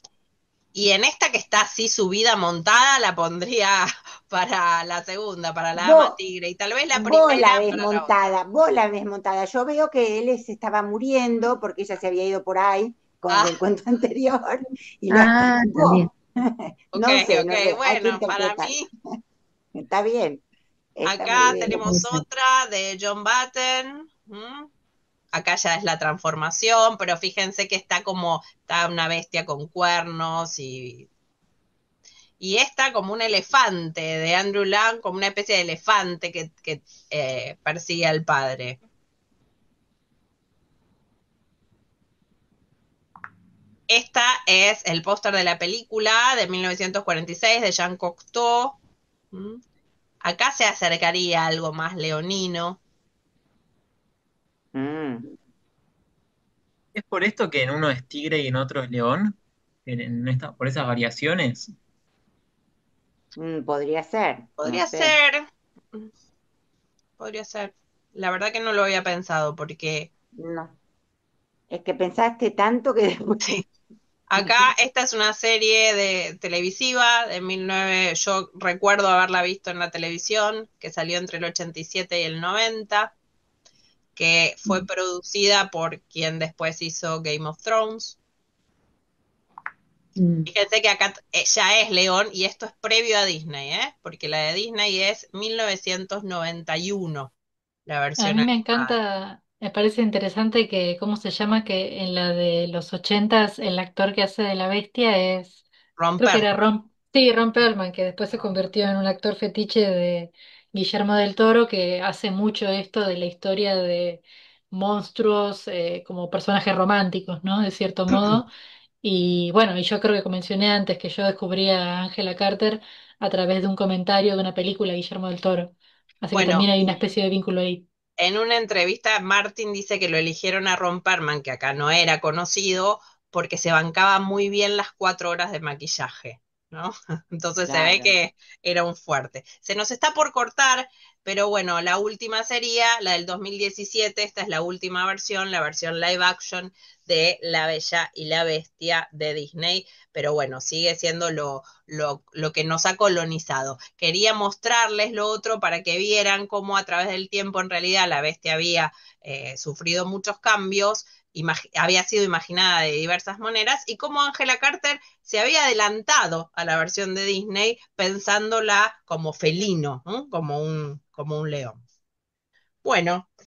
y en esta que está así subida, montada, la pondría para la segunda, para la dama Vos, tigre, y tal vez la primera para la otra. vos la ves montada. Yo veo que él se estaba muriendo porque ella se había ido por ahí con Ah, el cuento anterior. Y Ah, vos, también. Ok, No ok, sé, hay que bueno, para interpretar. mí, Está bien, está muy acá bien. tenemos otra de John Batten. Acá ya es la transformación, pero fíjense que está una bestia con cuernos y esta como un elefante de Andrew Lang, como una especie de elefante que persigue al padre. Esta es el póster de la película de 1946 de Jean Cocteau. ¿Mm? Acá se acercaría algo más leonino. Mm, ¿Es por esto que en uno es tigre y en otro es león? Por esas variaciones. podría ser, no Podría sé. ser, podría ser. La verdad que no lo había pensado porque No. Es que pensaste tanto que después. sí. Acá esta es una serie de televisiva de 19, yo recuerdo haberla visto en la televisión, que salió entre el 87 y el 90, que fue producida por quien después hizo Game of Thrones. Mm. Fíjense que acá ya es León y esto es previo a Disney, ¿eh? Porque la de Disney es 1991, la A versión mí me animada. encanta, me parece interesante que, ¿cómo se llama? Que en la de los 80 el actor que hace de la bestia es, Ron creo que era Perlman. Ron Perlman, que después se convirtió en un actor fetiche de Guillermo del Toro, que hace mucho esto de la historia de monstruos como personajes románticos, ¿no? De cierto modo. Y bueno, y yo creo que como mencioné antes que yo descubrí a Angela Carter a través de un comentario de una película de Guillermo del Toro. Así que Bueno, también hay una especie de vínculo ahí. en una entrevista, Martin dice que lo eligieron a Ron Perlman, que acá no era conocido, porque se bancaba muy bien las 4 horas de maquillaje, ¿no? Entonces se ve Claro. que era un fuerte. Se nos está por cortar, pero bueno, la última sería la del 2017. Esta es la última versión, la versión live action de La Bella y la Bestia de Disney, pero bueno, sigue siendo lo que nos ha colonizado. Quería mostrarles lo otro para que vieran cómo a través del tiempo en realidad la bestia había sufrido muchos cambios, había sido imaginada de diversas maneras y cómo Angela Carter se había adelantado a la versión de Disney pensándola como felino, ¿no? Como un león. Bueno,